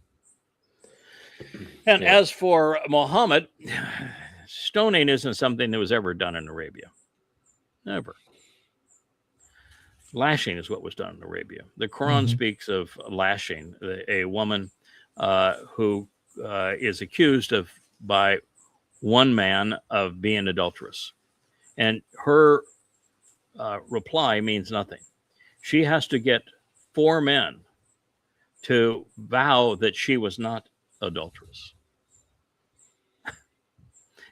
And as for Muhammad, stoning isn't something that was ever done in Arabia. Never. Lashing is what was done in Arabia. The Quran speaks of lashing a woman who is accused of by one man of being adulterous. And her reply means nothing. She has to get 4 men to vow that she was not adulterous.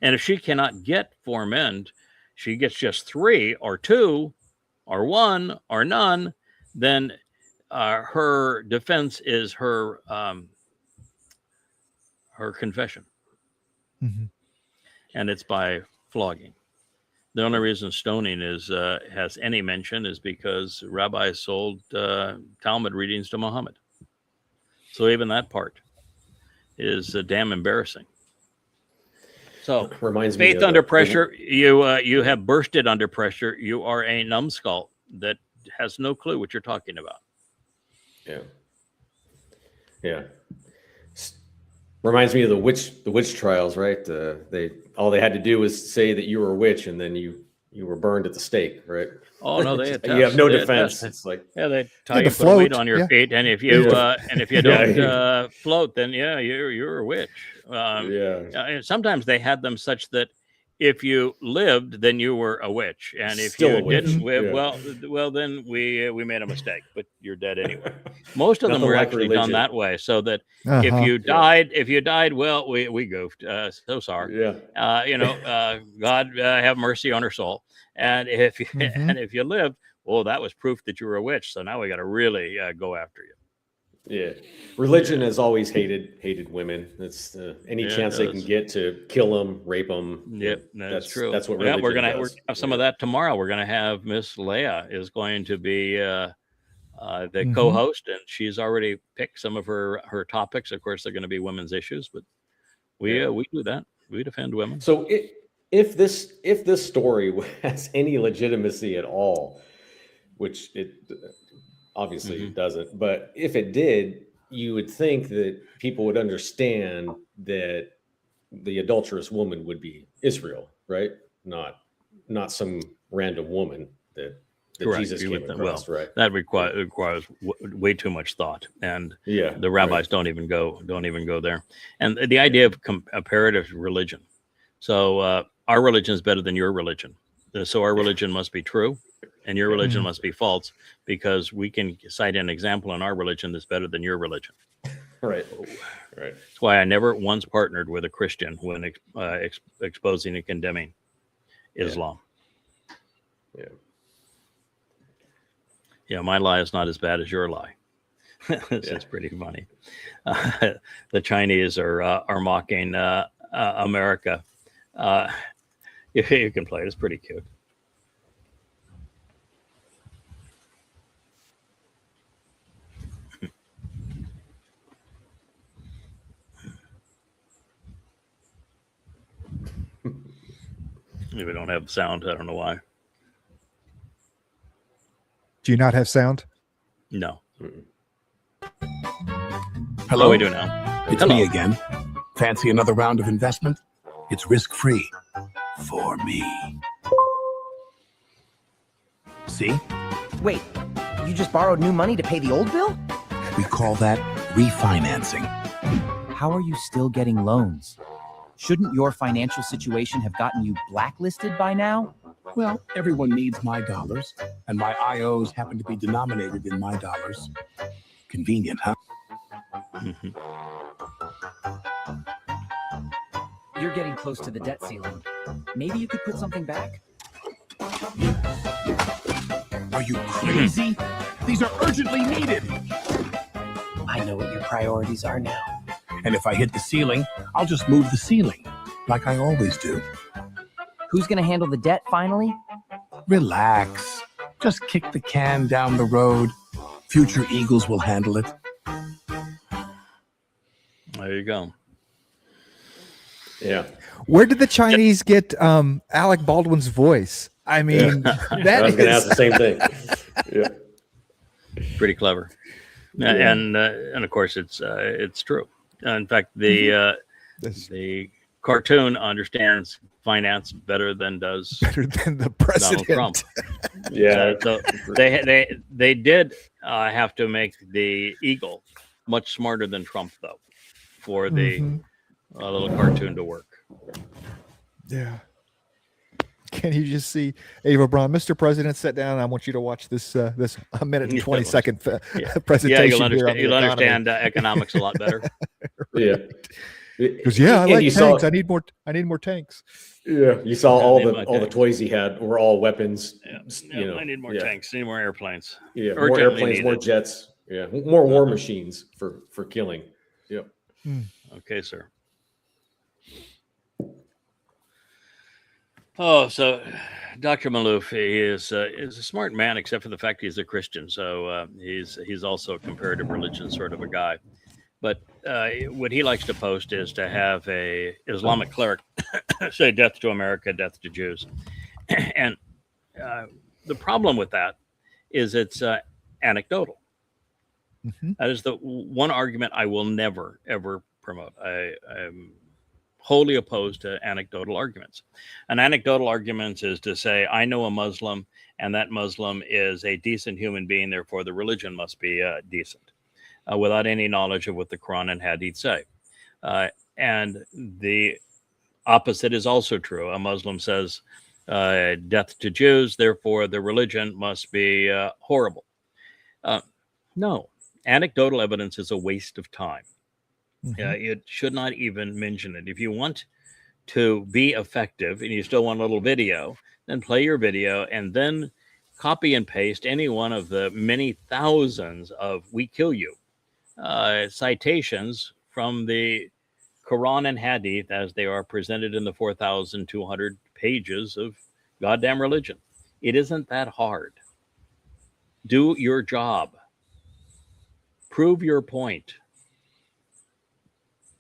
And if she cannot get 4 men, she gets just 3 or 2 or 1 or none, then her defense is her confession. And it's by flogging. The only reason stoning has any mention is because rabbis sold Talmud readings to Muhammad. So even that part is damn embarrassing. So reminds me faith under pressure, you have bursted under pressure. You are a numbskull that has no clue what you're talking about. Yeah. Yeah. Reminds me of the witch trials, right? All they had to do was say that you were a witch, and then you were burned at the stake, right? Oh no, they you have no defense. It's like they tie you, put a weight on your feet, and if you don't float, then you're a witch. Sometimes they had them such that if you lived, then you were a witch, and if you didn't live, well, then we made a mistake, but you're dead anyway. Most of them were actually done that way, so that if you died, well, we goofed. So sorry. God have mercy on her soul. And if you lived, well, that was proof that you were a witch. So now we got to really go after you. Yeah, religion has always hated women. That's any Yeah, it chance they can does. get to kill them, rape them. Yep, that's true. That's what Yeah, religion we're gonna does. have some of that tomorrow. We're gonna have Miss Leia is going to be the Mhm. co-host, and she's already picked some of her topics. Of course, they're going to be women's issues, but we do that. We defend women. So if this story has any legitimacy at all, which it obviously Mhm. doesn't, but if it did, you would think that people would understand that the adulterous woman would be Israel, right? Not some random woman that Correct. Jesus You came would across, right? That requires way too much thought, and Yeah, the rabbis don't even go there. And the idea of comparative religion. So our religion is better than your religion. So our religion must be true, and your religion must be false, because we can cite an example in our religion that's better than your religion. Right. That's why I never once partnered with a Christian when exposing and condemning Islam. Yeah. Yeah, my lie is not as bad as your lie. It's pretty funny. The Chinese are mocking America. You can play it. It's pretty cute. We don't have sound. I don't know why. Do you not have sound? No. Hello, Oh, we do now. it's Hello. me again. Fancy another round of investment? It's risk-free for me. See? Wait, you just borrowed new money to pay the old bill? We call that refinancing. How are you still getting loans? Shouldn't your financial situation have gotten you blacklisted by now? Well, everyone needs my dollars, and my IOs happen to be denominated in my dollars. Convenient, huh? Mhm. You're getting close to the debt ceiling. Maybe you could put something back? Are you crazy? These are urgently needed. I know what your priorities are now. And if I hit the ceiling, I'll just move the ceiling, like I always do. Who's gonna handle the debt finally? Relax. Just kick the can down the road. Future Eagles will handle it. There you go. Yeah. Where did the Chinese get Alec Baldwin's voice? I mean, I that was going to ask is the same thing. Yeah. Pretty clever. Yeah. And of course it's true. In fact, the cartoon understands finance better than does better than the Donald president. Trump. Yeah. So they did have to make the eagle much smarter than Trump, though, for the Mhm. little cartoon to work. Yeah. Can you just see Ava Braun, Mr. President, sit down. I want you to watch this this a minute and Yeah, 20-second Yeah, presentation. you'll here on understand. the You'll economy. understand economics a lot better. Yeah. Because I And like you tanks. saw- I need more tanks. Yeah, you saw Yeah, all they the might all the take- toys he had were all weapons. I need more tanks. I need more airplanes. Yeah, more Urgently airplanes, more needed. jets. Yeah, more war machines for killing. Yep. Okay, sir. Oh, so Dr. Malouf is a smart man, except for the fact he's a Christian. So he's also a comparative religion sort of a guy. But what he likes to post is to have a Islamic cleric say "Death to America, death to Jews," and the problem with that is it's anecdotal. Mhm. That is the one argument I will never ever promote. I'm wholly opposed to anecdotal arguments. An anecdotal argument is to say, I know a Muslim, and that Muslim is a decent human being, therefore the religion must be decent, without any knowledge of what the Quran and Hadith say. And the opposite is also true. A Muslim says, death to Jews, therefore the religion must be horrible. No, anecdotal evidence is a waste of time. It should not even mention it. If you want to be effective and you still want a little video, then play your video and then copy and paste any one of the many thousands of "we kill you" citations from the Quran and Hadith as they are presented in the 4,200 pages of goddamn religion. It isn't that hard. Do your job. Prove your point.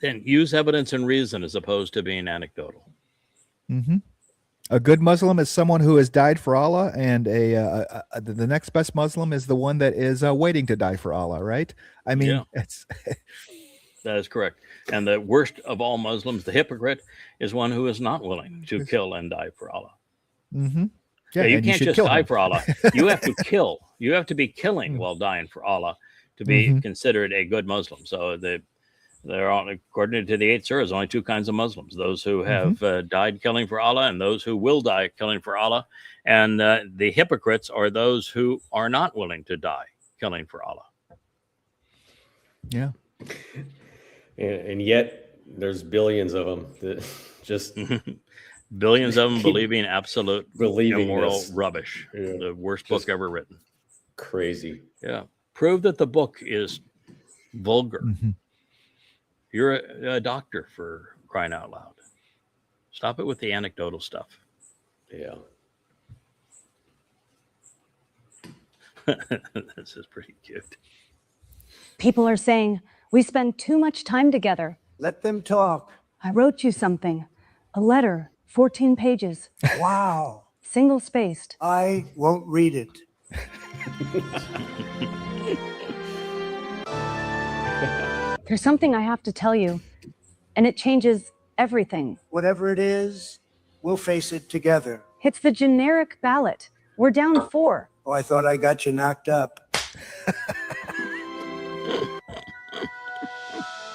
Then use evidence and reason as opposed to being anecdotal. Mm-hmm. A good Muslim is someone who has died for Allah, and the next best Muslim is the one that is waiting to die for Allah, right? I mean, it's that is correct. And the worst of all Muslims, the hypocrite, is one who is not willing to kill and die for Allah. Mm-hmm. Yeah, you can't just die for Allah. You have to kill. You have to be killing while dying for Allah to be considered a good Muslim. So there are, according to the 8 surahs, only 2 kinds of Muslims: those who have died killing for Allah, and those who will die killing for Allah. And the hypocrites are those who are not willing to die killing for Allah. Yeah. And yet there's billions of them that just billions of them believing absolute immoral this rubbish. Yeah. The worst book ever written. Crazy. Yeah. Prove that the book is vulgar. You're a doctor, for crying out loud. Stop it with the anecdotal stuff. Yeah. This is pretty cute. People are saying we spend too much time together. Let them talk. I wrote you something. A letter, 14 pages. Wow. Single spaced. I won't read it. There's something I have to tell you, and it changes everything. Whatever it is, we'll face it together. It's the generic ballot. We're down 4. Oh, I thought I got you knocked up.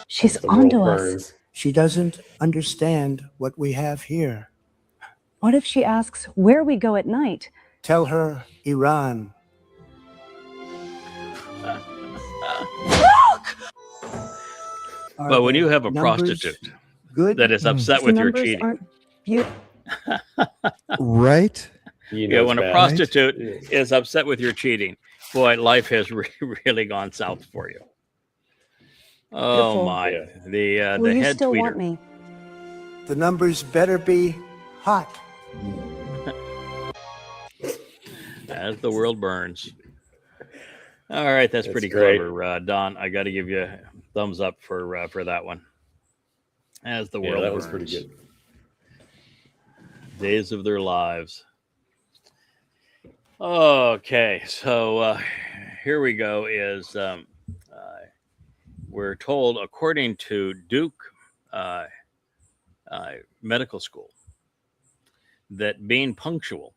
She's onto us. She doesn't understand what we have here. What if she asks where we go at night? Tell her Iran. But when you have a prostitute that is upset with your cheating, right? When a prostitute is upset with your cheating, boy, life has really gone south for you. Oh Beautiful. my! The Will you head still tweeter. want me? The numbers better be hot. As the world burns. All right, that's pretty great. clever, Don. I got to give you a thumbs up for that one. As the world that burns. was pretty good. Days of their lives. Okay, so here we go. Is we're told, according to Duke Medical School, that being punctual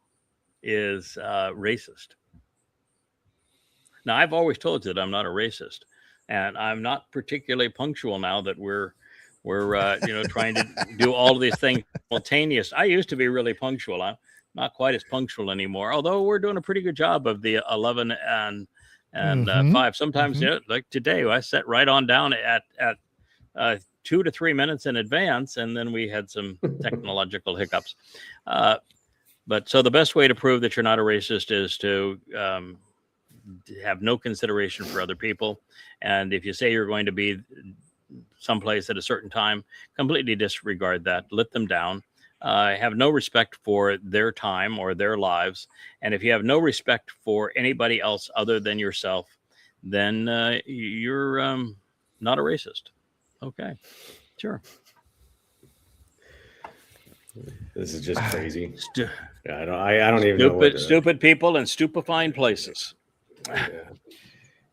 is racist. Now, I've always told you that I'm not a racist, and I'm not particularly punctual now that we're trying to do all of these things simultaneous. I used to be really punctual. I'm not quite as punctual anymore, although we're doing a pretty good job of the 11 and 5. Sometimes, like today, I sat right on down at 2 to 3 minutes in advance, and then we had some technological hiccups. But so the best way to prove that you're not a racist is to have no consideration for other people. And if you say you're going to be someplace at a certain time, completely disregard that, let them down, have no respect for their time or their lives. And if you have no respect for anybody else other than yourself, then you're not a racist. Okay, sure. This is just crazy. I don't even know. Stupid people in stupefying places. Yeah.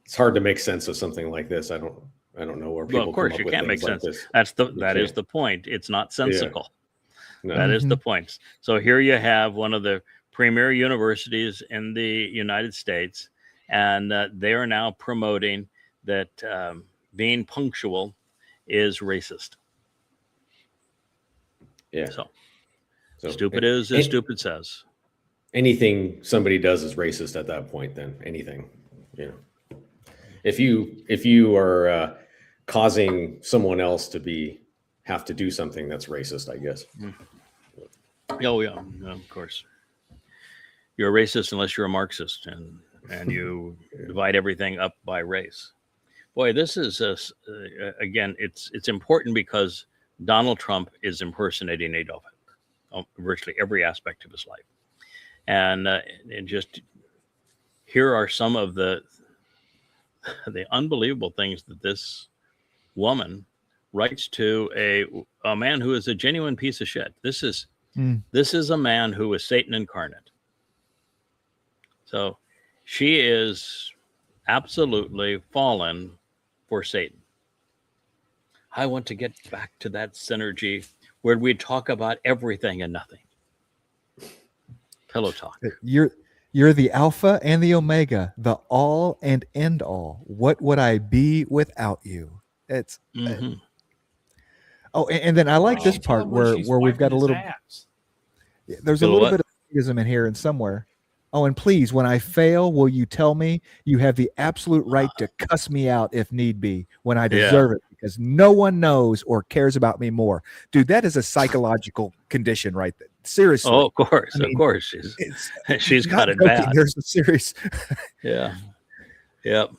It's hard to make sense of something like this. I don't know where people. Well, of course, come up you with can't make things sense. like this. That is the point. It's not sensical. No. That is the point. So here you have one of the premier universities in the United States, and they are now promoting that being punctual is racist. Yeah. So stupid is as stupid says. Anything somebody does is racist at that point. Then anything, if you are causing someone else to have to do something that's racist, I guess. Oh yeah, of course. You're a racist unless you're a Marxist and you divide everything up by race. Boy, this is again. It's important because Donald Trump is impersonating Adolf Hitler, virtually every aspect of his life, and just here are some of the unbelievable things that this woman writes to a man who is a genuine piece of shit. This is a man who is Satan incarnate. So she is absolutely fallen for Satan. I want to get back to that synergy where we talk about everything and nothing. Pillow talk. You're the Alpha and the Omega, the all and end all. What would I be without you? It's and then I like this part where we've got a little. There's a little bit of atheism in here and somewhere. Oh, and please, when I fail, will you tell me? You have the absolute right to cuss me out if need be when I deserve it, because no one knows or cares about me more. Dude, that is a psychological condition right there. Seriously. Oh, of course. I mean, of course. She's got it joking. bad. There's a serious. Yeah. Yep.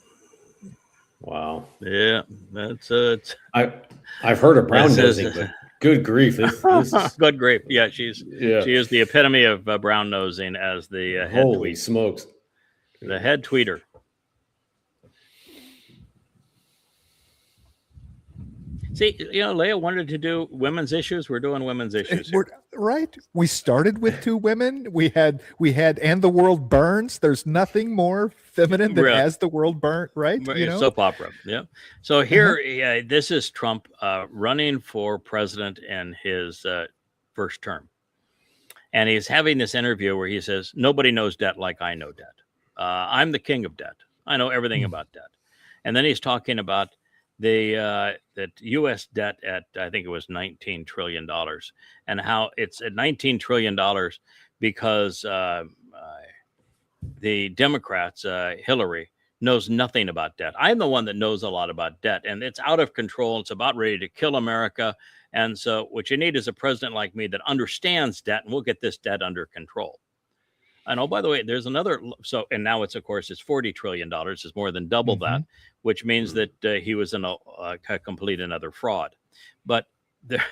Wow. Yeah. That's I've heard of brown nosing, but good grief. This good grief. Yeah, she is the epitome of brown nosing as the head holy smokes. The head tweeter. See, Leah wanted to do women's issues. We're doing women's issues. Right. We started with two women. We had And the World Burns. There's nothing more feminine than As the World Burns, right? Soap opera. Yeah. So here, this is Trump running for president in his first term. And he's having this interview where he says, nobody knows debt like I know debt. I'm the king of debt. I know everything about debt. And then he's talking about that U.S. debt at, I think it was $19 trillion, and how it's at $19 trillion because the Democrats, Hillary, knows nothing about debt. I'm the one that knows a lot about debt, and it's out of control. It's about ready to kill America. And so what you need is a president like me that understands debt, and we'll get this debt under control. And oh, by the way, there's another. So, and now it's, of course, it's $40 trillion. It's more than double that, which means that he was in a complete another fraud. But there,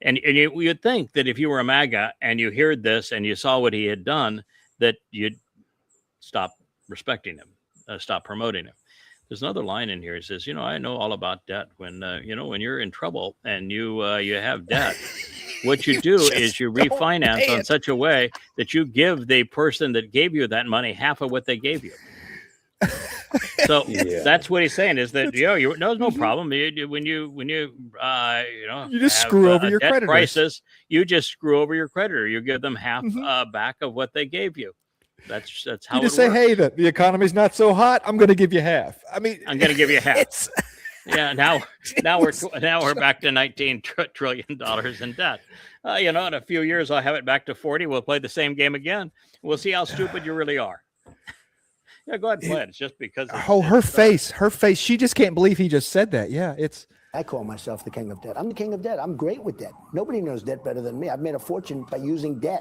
and you'd think that if you were a MAGA and you heard this and you saw what he had done, that you'd stop respecting him, stop promoting him. There's another line in here. He says, I know all about debt. When when you're in trouble and you have debt, what you do is you refinance on such a way that you give the person that gave you that money half of what they gave you. So that's what he's saying is that there's no problem. When you just screw over your creditors. Crisis, you just screw over your creditor. You give them half back of what they gave you. That's how you just say, hey, the economy's not so hot. I'm going to give you half. I mean, I'm going to give you half. Yeah. Now we're back to $19 trillion in debt. In a few years, I'll have it back to 40. We'll play the same game again. We'll see how stupid you really are. Yeah, go ahead and play it. It's just because. Her face. She just can't believe he just said that. Yeah, I call myself the king of debt. I'm the king of debt. I'm great with debt. Nobody knows debt better than me. I've made a fortune by using debt.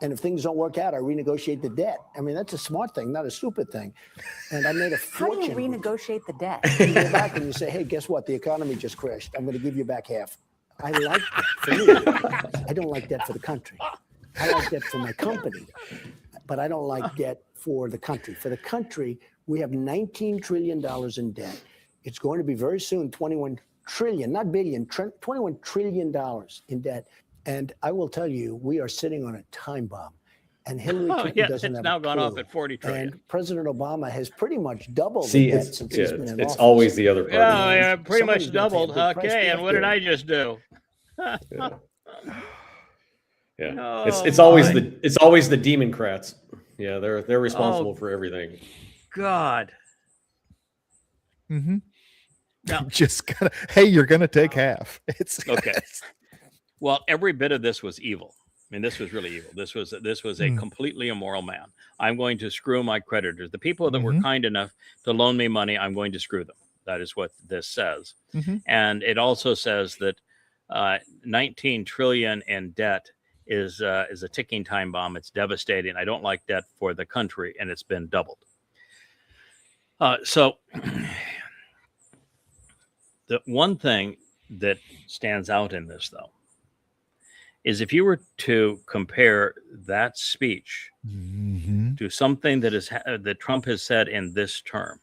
And if things don't work out, I renegotiate the debt. I mean, that's a smart thing, not a stupid thing. And I made a fortune. How do you renegotiate the debt? You go back and you say, hey, guess what? The economy just crashed. I'm going to give you back half. I like that for me. I don't like debt for the country. I like debt for my company. But I don't like debt for the country. For the country, we have $19 trillion in debt. It's going to be very soon 21 trillion, not billion, $21 trillion in debt. And I will tell you, we are sitting on a time bomb. And Hillary Clinton doesn't have now a gone clue. off at 40 trillion. And President Obama has pretty much doubled the debt since he's been in office. It's always the other party. Yeah, pretty much doubled. Okay, and what did I just do? It's always the Democrats. Yeah, they're responsible for everything. God. Now, just gotta. Hey, you're gonna take half. It's okay. Well, every bit of this was evil. I mean, this was really evil. This was a completely immoral man. I'm going to screw my creditors. The people that were kind enough to loan me money, I'm going to screw them. That is what this says. And it also says that 19 trillion in debt is a ticking time bomb. It's devastating. I don't like debt for the country, and it's been doubled. So The one thing that stands out in this, though, is if you were to compare that speech to something that Trump has said in this term,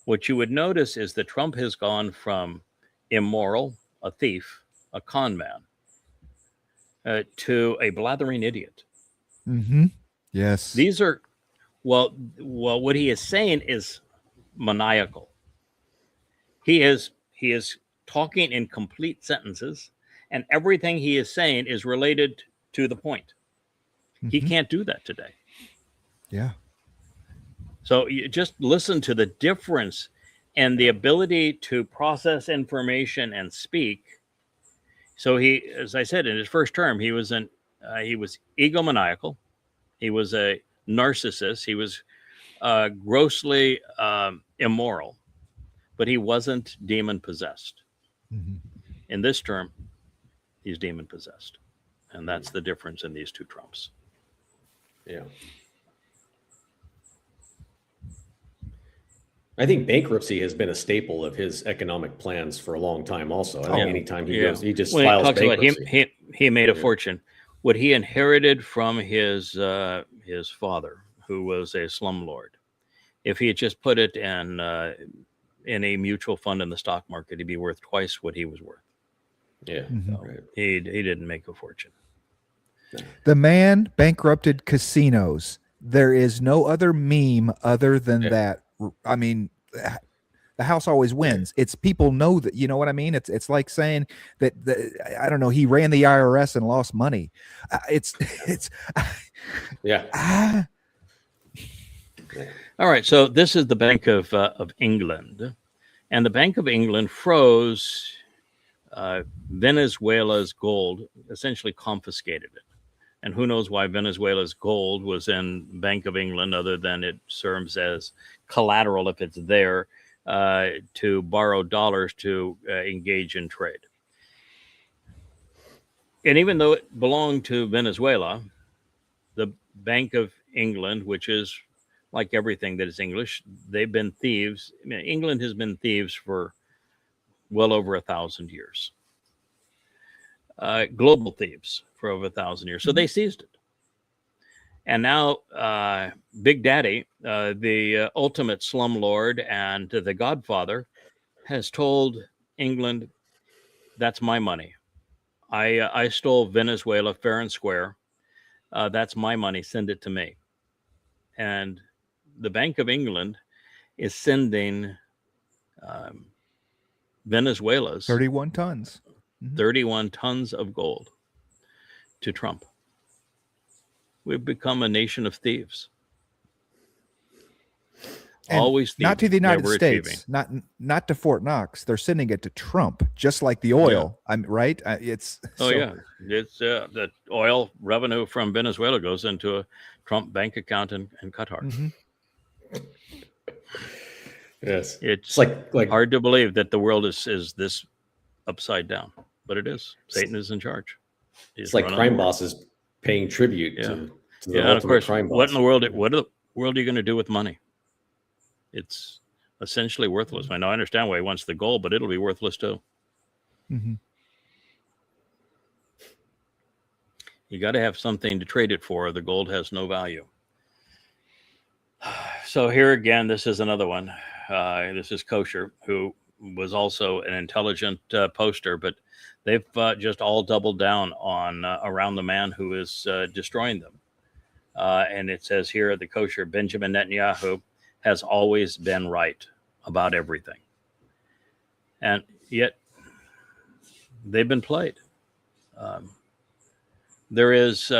what you would notice is that Trump has gone from immoral, a thief, a con man, to a blathering idiot. Yes. These are, well, what he is saying is maniacal. He is talking in complete sentences, and everything he is saying is related to the point. He can't do that today. Yeah. So you just listen to the difference and the ability to process information and speak. So he, as I said, in his first term, he was egomaniacal. He was a narcissist. He was grossly immoral, but he wasn't demon possessed. In this term, he's demon possessed. And that's the difference in these two Trumps. Yeah. I think bankruptcy has been a staple of his economic plans for a long time also. I think anytime he goes, he just when files he talks bankruptcy. about he made a fortune. What he inherited from his father, who was a slumlord, if he had just put it in a mutual fund in the stock market, he'd be worth twice what he was worth. Yeah. So he didn't make a fortune. The man bankrupted casinos. There is no other meme other than that. I mean, the house always wins. It's people know that, you know what I mean? It's like saying that I don't know, he ran the IRS and lost money. Yeah. All right. So this is the Bank of England, and the Bank of England froze Venezuela's gold, essentially confiscated it. And who knows why Venezuela's gold was in Bank of England, other than it serves as collateral if it's there to borrow dollars to engage in trade. And even though it belonged to Venezuela, the Bank of England, which is like everything that is English, they've been thieves. I mean, England has been thieves for well over 1,000 years. Global thieves for over 1,000 years. So they seized it. And now Big Daddy, the ultimate slumlord and the godfather, has told England, that's my money. I stole Venezuela fair and square. That's my money. Send it to me. And the Bank of England is sending Venezuela's 31 tons. 31 tons of gold to Trump. We've become a nation of thieves. And always thieving, not to the United never States, achieving. not to Fort Knox. They're sending it to Trump, just like the oil. I'm right. It's it's the oil revenue from Venezuela goes into a Trump bank account in Qatar. Yes, it's like hard to believe that the world is this upside down, but it is. Satan is in charge. It's like crime bosses paying tribute to the and of course, crime boss. what in the world are you going to do with money? It's essentially worthless. I know I understand why he wants the gold, but it'll be worthless too. You got to have something to trade it for. The gold has no value. So here again, this is another one. This is Kosher, who was also an intelligent poster, but they've just all doubled down on around the man who is destroying them. And it says here, the Kosher, Benjamin Netanyahu has always been right about everything. And yet they've been played. There is,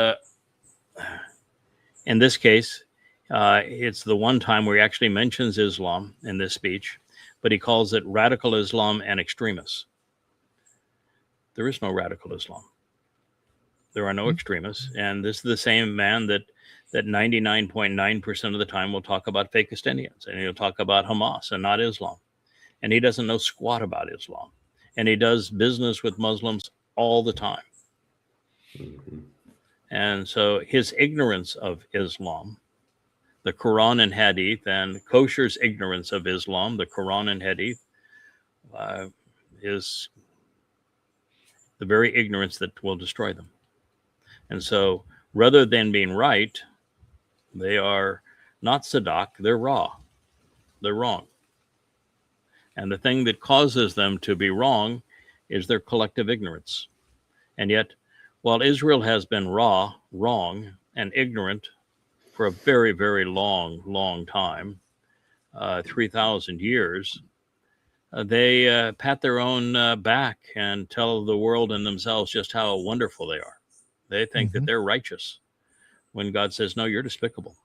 in this case, it's the one time where he actually mentions Islam in this speech, but he calls it radical Islam and extremists. There is no radical Islam. There are no extremists. And this is the same man that 99.9% of the time will talk about Fakistinians, and he'll talk about Hamas and not Islam. And he doesn't know squat about Islam. And he does business with Muslims all the time. And so his ignorance of Islam, the Quran and Hadith, and Kosher's ignorance of Islam, the Quran and Hadith, is the very ignorance that will destroy them. And so rather than being right, they are not Sadak, they're raw. They're wrong. And the thing that causes them to be wrong is their collective ignorance. And yet, while Israel has been raw, wrong, and ignorant for a very, very long time, 3,000 years, they pat their own back and tell the world and themselves just how wonderful they are. They think that they're righteous when God says, no, you're despicable.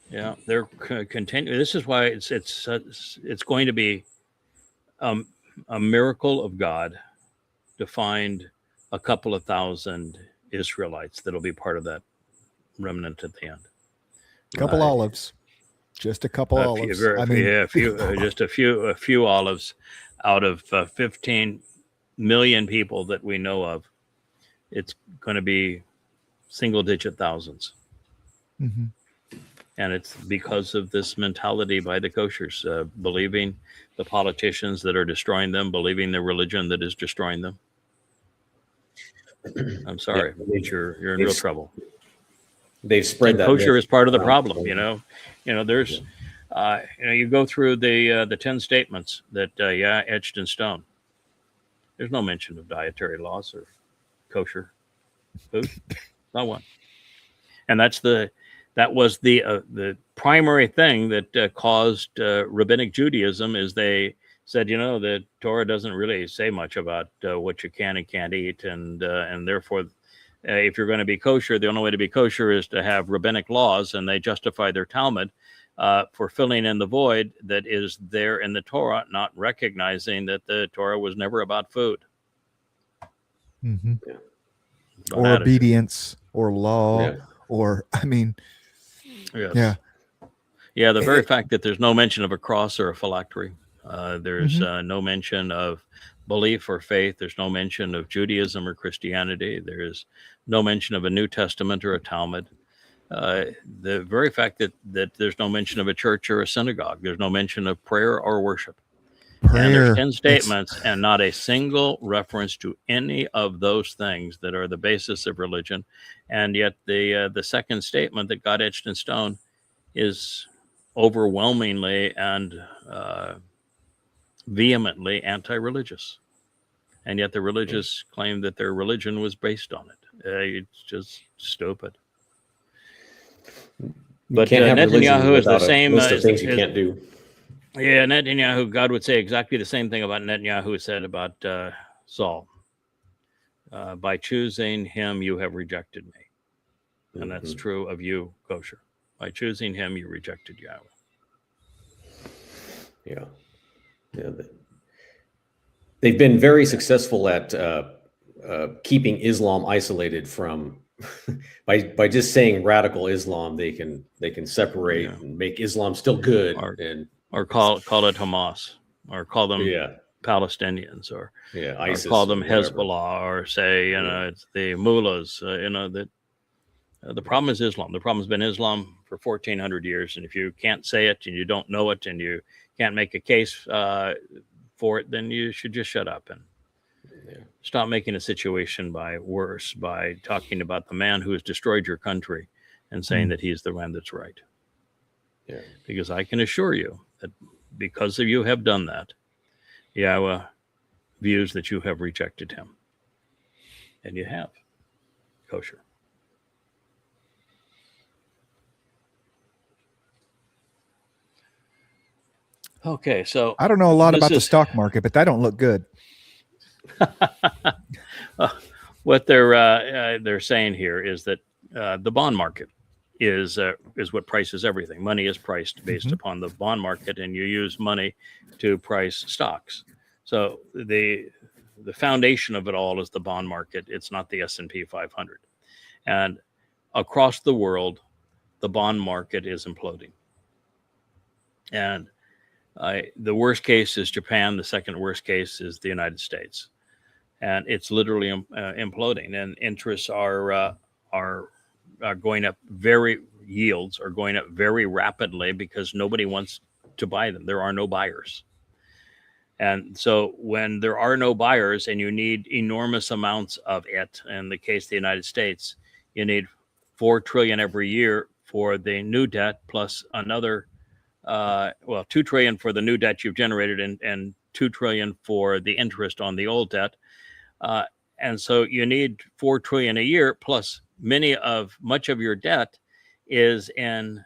Yeah, they're continuing. This is why it's going to be a miracle of God to find a couple of thousand Israelites that'll be part of that remnant at the end. Couple olives, just a couple olives. Just a few olives out of 15 million people that we know of. It's going to be single-digit thousands. Mm-hmm. And it's because of this mentality by the koshers, believing the politicians that are destroying them, believing the religion that is destroying them. I'm sorry, you're in real trouble. They've spread that. Kosher is part of the problem. There's, you go through the 10 statements that etched in stone. There's no mention of dietary laws or kosher food, not one. And that was the primary thing that caused rabbinic Judaism. Is they said, the Torah doesn't really say much about what you can and can't eat, and therefore, if you're going to be kosher, the only way to be kosher is to have rabbinic laws, and they justify their Talmud for filling in the void that is there in the Torah, not recognizing that the Torah was never about food. Mm-hmm. Or obedience or law or, Yes. Yeah, the very fact that there's no mention of a cross or a phylactery. There's no mention of belief or faith. There's no mention of Judaism or Christianity. There is no mention of a New Testament or a Talmud. The very fact that there's no mention of a church or a synagogue. There's no mention of prayer or worship. And there's 10 statements and not a single reference to any of those things that are the basis of religion. And yet the second statement that got etched in stone is overwhelmingly and vehemently anti-religious. And yet the religious claim that their religion was based on it. It's just stupid. But Netanyahu is the same. List of things you can't do. Yeah, Netanyahu, God would say exactly the same thing about Netanyahu said about Saul. By choosing him, you have rejected me. And that's true of you, kosher. By choosing him, you rejected Yahweh. Yeah. They've been very successful at keeping Islam isolated from by just saying radical Islam. They can separate and make Islam still good, or call it Hamas, or call them Palestinians, or ISIS, or call them Hezbollah, or say it's the mullahs. That the problem is Islam. The problem has been Islam for 1,400 years, and if you can't say it and you don't know it and you can't make a case for it, then you should just shut up and stop making a situation worse by talking about the man who has destroyed your country and saying that he's the one that's right. Yeah. Because I can assure you that because of you have done that, Yahweh views that you have rejected him. And you have. Kosher. Okay, so I don't know a lot about the stock market, but that don't look good. What they're saying here is that the bond market is what prices everything. Money is priced based upon the bond market, and you use money to price stocks. So the foundation of it all is the bond market. It's not the S&P 500. And across the world, the bond market is imploding. And the worst case is Japan. The second worst case is the United States. And it's literally imploding. And interests are going up yields are going up very rapidly because nobody wants to buy them. There are no buyers. And so when there are no buyers and you need enormous amounts of it, in the case of the United States, you need 4 trillion every year for the new debt, plus another, 2 trillion for the new debt you've generated, and 2 trillion for the interest on the old debt. And so you need 4 trillion a year, plus much of your debt is in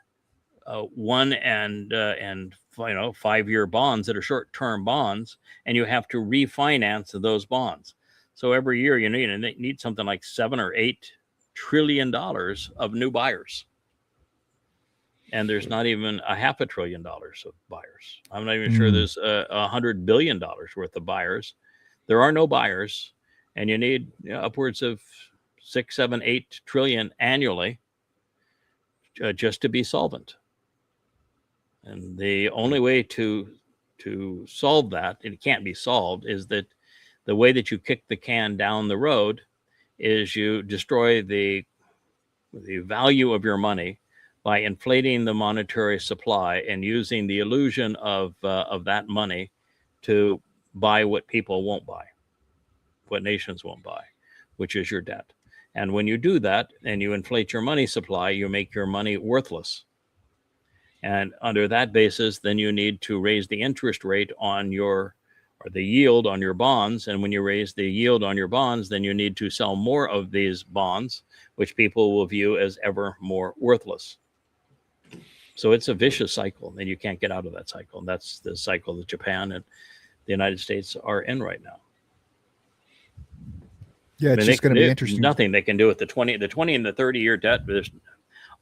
1 and 5-year bonds that are short-term bonds, and you have to refinance those bonds. So every year you need something like 7 or 8 trillion dollars of new buyers, and there's not even a $500 billion of buyers. I'm not even sure there's $100 billion worth of buyers. There are no buyers, and you need upwards of 6, 7, 8 trillion annually just to be solvent. And the only way to solve that, and it can't be solved, is that the way that you kick the can down the road is you destroy the value of your money by inflating the monetary supply and using the illusion of that money to buy what people won't buy, what nations won't buy, which is your debt. And when you do that and you inflate your money supply, you make your money worthless. And under that basis, then you need to raise the interest rate on the yield on your bonds. And when you raise the yield on your bonds, then you need to sell more of these bonds, which people will view as ever more worthless. So it's a vicious cycle, and you can't get out of that cycle. And that's the cycle that Japan and the United States are in right now. Yeah, it's just going to be interesting. Nothing they can do with the 20 and the 30-year debt.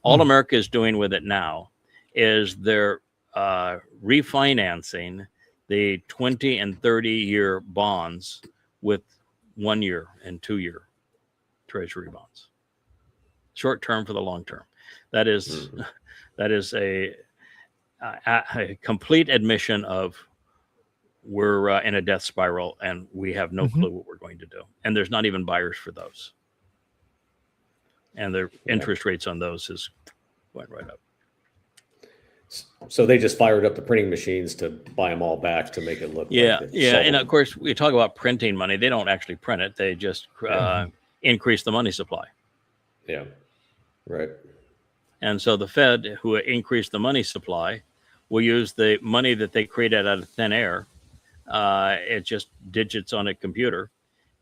All America is doing with it now is they're refinancing the 20 and 30-year bonds with 1 year and 2-year treasury bonds. Short term for the long term. That is a complete admission of we're in a death spiral and we have no clue what we're going to do. And there's not even buyers for those. And the interest rates on those went right up. So they just fired up the printing machines to buy them all back to make it look like and of course we talk about printing money. They don't actually print it. They just increase the money supply. Yeah, right. And so the Fed, who increased the money supply, will use the money that they created out of thin air. It's just digits on a computer,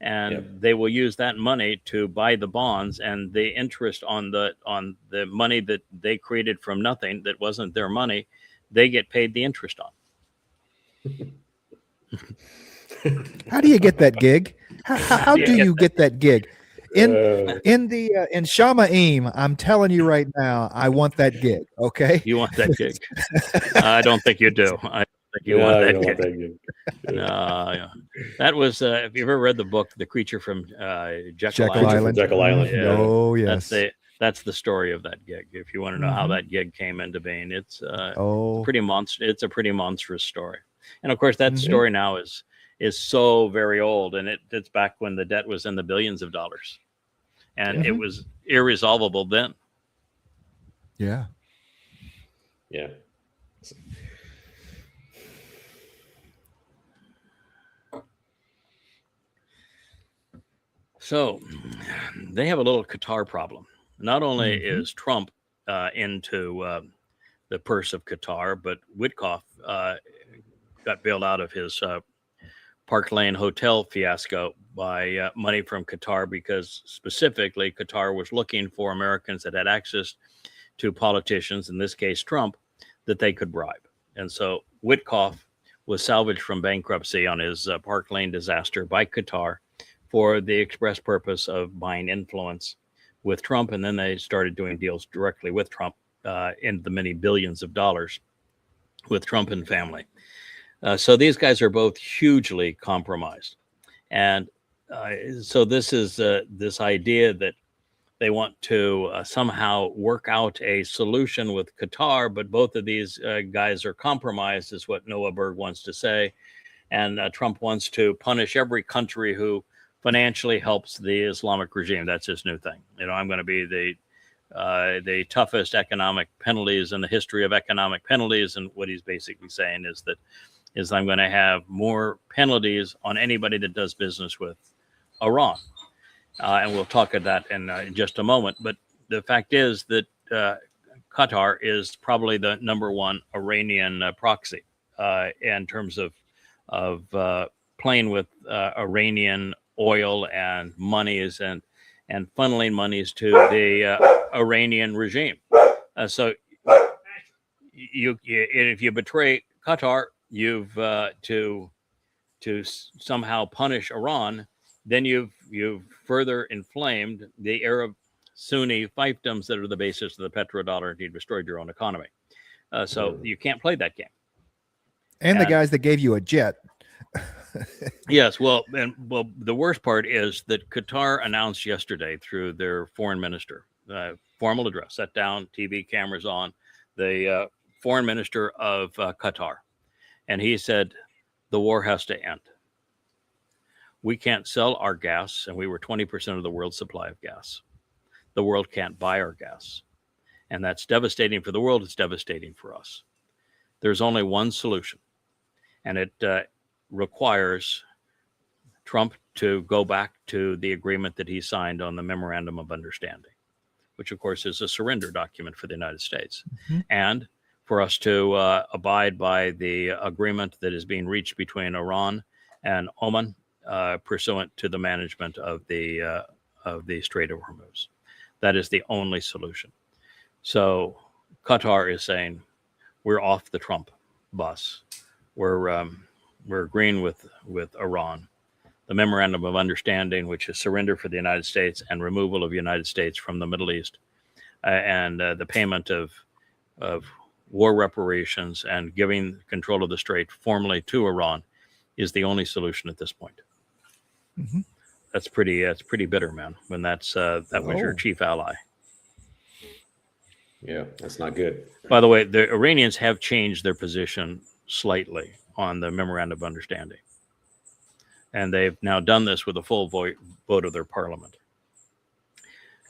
and they will use that money to buy the bonds, and the interest on the money that they created from nothing, that wasn't their money, they get paid the interest on. How do you get that gig? How do you get that gig? In Shamaim, I'm telling you right now, I want that gig. Okay, you want that gig? I don't think you do. I don't think you want that gig. No, that was. Have you ever read the book, The Creature from Jekyll Island? Jekyll Island. Yeah. Oh yes, that's the story of that gig. If you want to know how that gig came into being, it's pretty It's a pretty monstrous story. And of course, that story now is so very old, and it's back when the debt was in the billions of dollars. And it was irresolvable then. Yeah. Yeah. So they have a little Qatar problem. Not only is Trump into the purse of Qatar, but Witkoff got bailed out of his Park Lane Hotel fiasco by money from Qatar, because specifically Qatar was looking for Americans that had access to politicians, in this case Trump, that they could bribe. And so Witkoff was salvaged from bankruptcy on his Park Lane disaster by Qatar for the express purpose of buying influence with Trump. And then they started doing deals directly with Trump in the many billions of dollars with Trump and family. So these guys are both hugely compromised. And so this is this idea that they want to somehow work out a solution with Qatar, but both of these guys are compromised, is what Noah Berg wants to say. And Trump wants to punish every country who financially helps the Islamic regime. That's his new thing. I'm going to be the the toughest economic penalties in the history of economic penalties. And what he's basically saying is that I'm going to have more penalties on anybody that does business with Iran. And we'll talk about that in just a moment. But the fact is that Qatar is probably the number one Iranian proxy in terms of playing with Iranian oil and monies and funneling monies to the Iranian regime. So if you betray Qatar, you've to somehow punish Iran, then you've further inflamed the Arab Sunni fiefdoms that are the basis of the petrodollar, and you destroyed your own economy. So you can't play that game. And the guys that gave you a jet. Yes, well, the worst part is that Qatar announced yesterday through their foreign minister, formal address, sat down, TV cameras on, the foreign minister of Qatar, and he said the war has to end. We can't sell our gas, and we were 20% of the world's supply of gas. The world can't buy our gas, and that's devastating for the world. It's devastating for us. There's only one solution, and it requires Trump to go back to the agreement that he signed on the Memorandum of Understanding, which of course is a surrender document for the United States, and for us to abide by the agreement that is being reached between Iran and Oman, pursuant to the management of the Strait of Hormuz. That is the only solution. So Qatar is saying we're off the Trump bus. We're agreeing with Iran. The Memorandum of Understanding, which is surrender for the United States and removal of the United States from the Middle East, and the payment of war reparations and giving control of the Strait formally to Iran, is the only solution at this point. That's pretty bitter, man. When that was your chief ally. Yeah, that's not good. By the way, the Iranians have changed their position slightly on the Memorandum of Understanding. And they've now done this with a full vote of their parliament.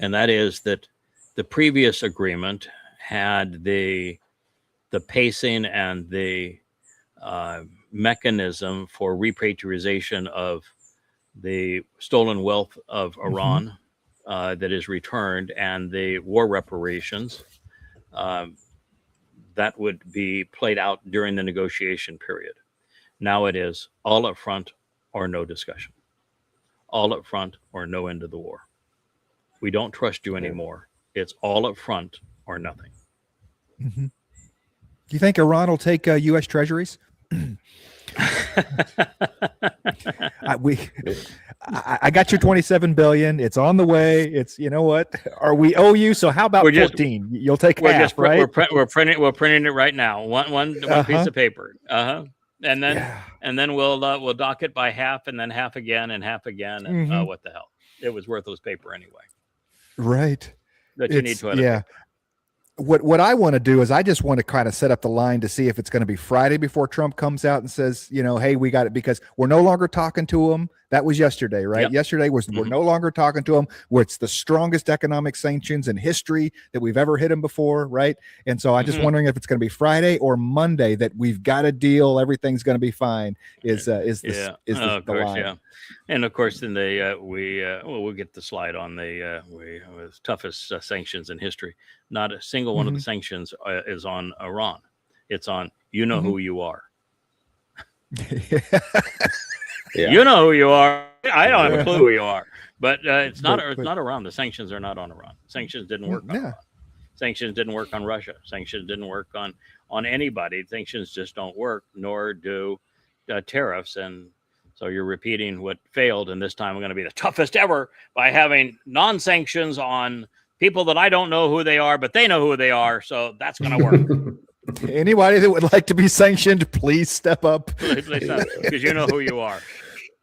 And that is that the previous agreement had the pacing and the mechanism for repatriation of the stolen wealth of Iran that is returned, and the war reparations that would be played out during the negotiation period. Now it is all up front or no discussion. All up front or no end of the war. We don't trust you anymore. It's all up front or nothing. Do you think Iran will take U.S. treasuries? I got your 27 billion. It's on the way. It's, you know what? We owe you. So how about 14? You'll take half, right? We're printing it right now. One piece of paper. And then we'll dock it by half, and then half again, and half again. And what the hell? It was worthless paper anyway. Right. That you need to. Yeah. What I want to do is I just want to kind of set up the line to see if it's going to be Friday before Trump comes out and says, hey, we got it, because we're no longer talking to him. That was yesterday, right? Yep. Yesterday was we're no longer talking to him, where it's the strongest economic sanctions in history that we've ever hit him before, right? And so I'm just wondering if it's going to be Friday or Monday that we've got a deal, everything's going to be fine. Is the line? Yeah. And of course, then we'll get the slide on the toughest sanctions in history. Not a single one of the sanctions is on Iran. It's on who you are. Yeah. You know who you are. I don't have a clue who you are. But it's not Iran. The sanctions are not on Iran. Sanctions didn't work on Iran. Sanctions didn't work on Russia. Sanctions didn't work on anybody. Sanctions just don't work, nor do tariffs. And so you're repeating what failed, and this time we're going to be the toughest ever by having non-sanctions on people that I don't know who they are, but they know who they are. So that's going to work. Anybody that would like to be sanctioned, please step up. Because you know who you are.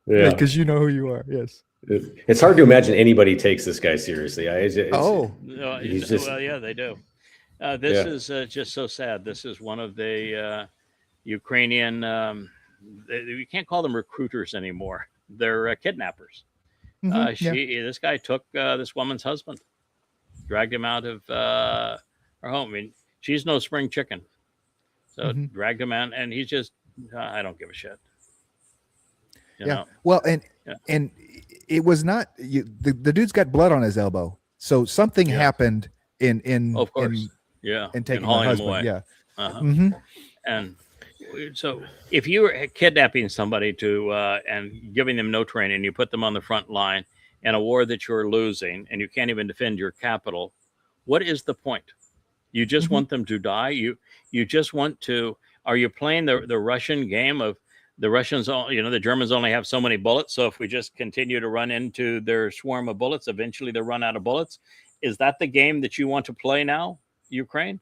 Yeah, because you know who you are. Yes. It's hard to imagine anybody takes this guy seriously. Well, yeah, they do. This is just so sad. This is one of the Ukrainian. You can't call them recruiters anymore. They're kidnappers. This guy took this woman's husband. dragged him out of her home. I mean, she's no spring chicken. So dragged him out, and he's just, I don't give a shit. You know? Well, and it was not the dude's got blood on his elbow, so something happened in of course, in taking hauling my him husband. away. Yeah. And so if you were kidnapping somebody and giving them no training, you put them on the front line in a war that you're losing and you can't even defend your capital, what is the point? You just want them to die? You just want to, are you playing the Russian game of the Russians, the Germans only have so many bullets, so if we just continue to run into their swarm of bullets, eventually they'll run out of bullets? Is that the game that you want to play now, Ukraine?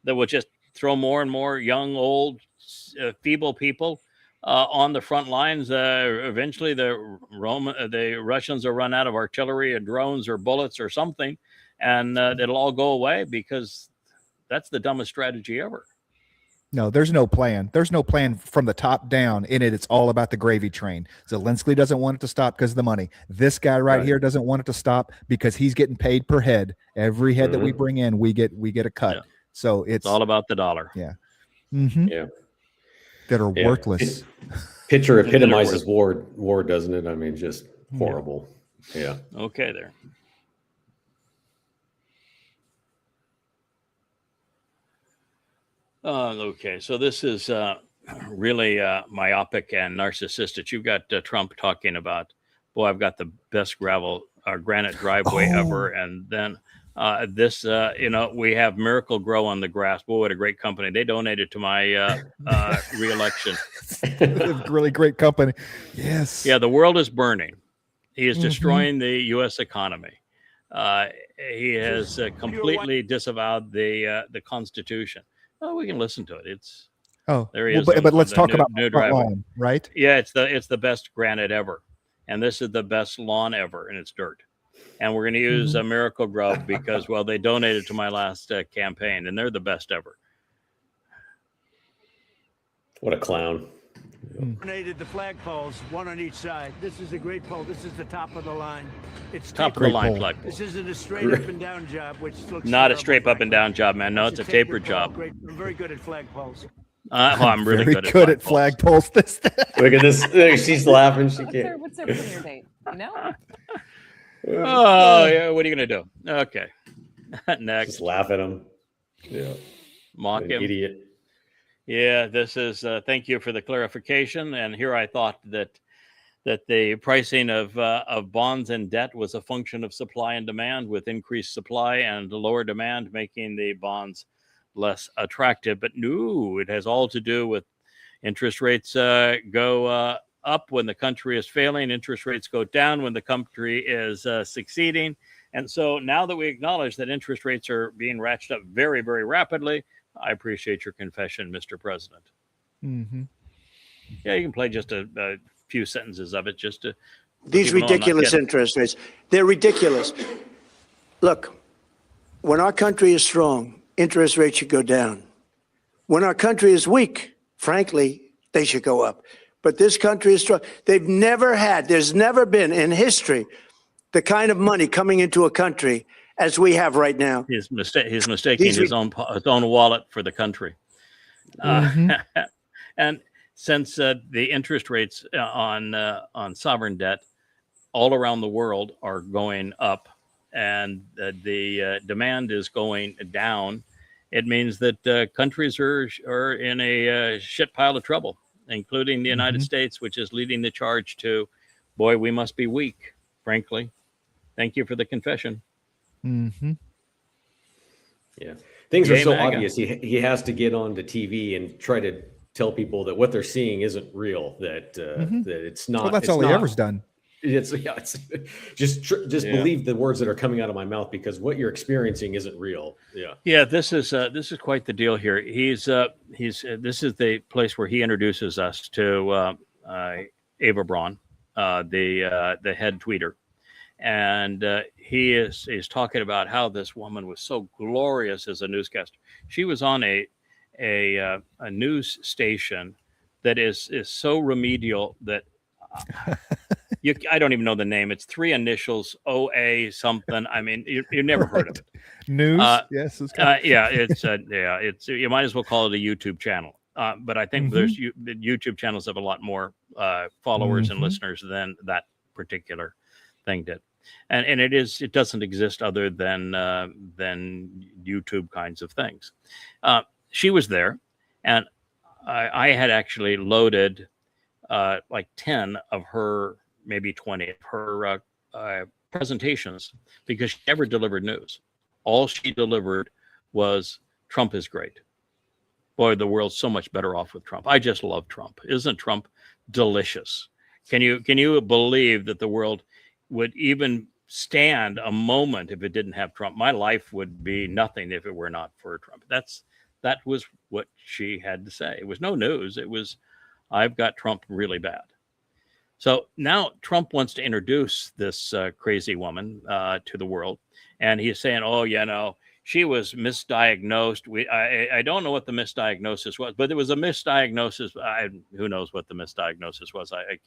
That will just throw more and more young, old, feeble people on the front lines. Eventually, the Russians will run out of artillery or drones or bullets or something, and it'll all go away, because that's the dumbest strategy ever. No, there's no plan. There's no plan from the top down in it. It's all about the gravy train. Zelensky doesn't want it to stop because of the money. This guy right here doesn't want it to stop because he's getting paid per head. Every head that we bring in, we get a cut. Yeah. So it's all about the dollar. Yeah. Yeah. That are worthless. Picture epitomizes war, doesn't it? I mean, just horrible. Yeah. Okay, there. Okay, so this is really myopic and narcissistic. You've got Trump talking about, boy, I've got the best granite driveway ever. And then this, we have Miracle Grow on the grass. Boy, what a great company. They donated to my reelection. Really great company. Yes. Yeah, the world is burning. He is destroying the U.S. economy. He has completely disavowed the Constitution. Oh, we can listen to it. It's there he is. But let's talk about new the front driveway. line, right? Yeah, it's the best granite ever, and this is the best lawn ever, and it's dirt. And we're going to use a Miracle Grow because, well, they donated to my last campaign, and they're the best ever. What a clown! Donated the flagpoles, one on each side. This is a great pole. This is the top of the line. It's Top of the line flagpole. This isn't a straight up and down job, which looks Not a straight up and down job, man. No, it's a tapered job. Great. I'm very good at flagpoles. I'm really Very good at flagpoles. Look at this. She's laughing. She can't. What's their premiere date? You know? Oh, yeah. What are you going to do? Okay. Next. Just laugh at him. Yeah. Mock him. Idiot. Yeah, this is thank you for the clarification. And here I thought that the pricing of bonds and debt was a function of supply and demand, with increased supply and lower demand making the bonds less attractive. But no, it has all to do with interest rates go up when the country is failing. Interest rates go down when the country is succeeding. And so now that we acknowledge that interest rates are being ratcheted up very, very rapidly, I appreciate your confession, Mr. President. Yeah, you can play just a few sentences of it just to. These ridiculous interest rates, they're ridiculous. Look, when our country is strong, interest rates should go down. When our country is weak, frankly, they should go up. But this country is strong. There's never been in history the kind of money coming into a country as we have right now. He's mistaking his own wallet for the country. And since the interest rates on sovereign debt all around the world are going up, and the demand is going down, it means that countries are in a shit pile of trouble, including the United States, which is leading the charge to, boy, we must be weak, frankly. Thank you for the confession. Yeah, things are Yay, so MAGA. obvious. He has to get onto TV and try to tell people that what they're seeing isn't real. That that it's not. Well, that's it's all he not- ever's done. It's just believe the words that are coming out of my mouth, because what you're experiencing isn't real. Yeah. This is quite the deal here. This is the place where he introduces us to Ava Braun, the head tweeter, and he is talking about how this woman was so glorious as a newscaster. She was on a news station that is so remedial that I don't even know the name. It's 3 initials, OA something. I mean, you never heard of it. News. Yes. It's It's you might as well call it a YouTube channel. But I think the YouTube channels have a lot more followers and listeners than that particular thing did. And it doesn't exist other than YouTube kinds of things. She was there, and I had actually loaded like 10 of her, maybe 20 of her presentations, because she never delivered news. All she delivered was Trump is great. Boy, the world's so much better off with Trump. I just love Trump. Isn't Trump delicious? Can you believe that the world would even stand a moment if it didn't have Trump? My life would be nothing if it were not for Trump. That was what she had to say. It was no news. It was, I've got Trump really bad. So now Trump wants to introduce this crazy woman to the world. And he's saying, oh, she was misdiagnosed. I don't know what the misdiagnosis was, but it was a misdiagnosis. Who knows what the misdiagnosis was? I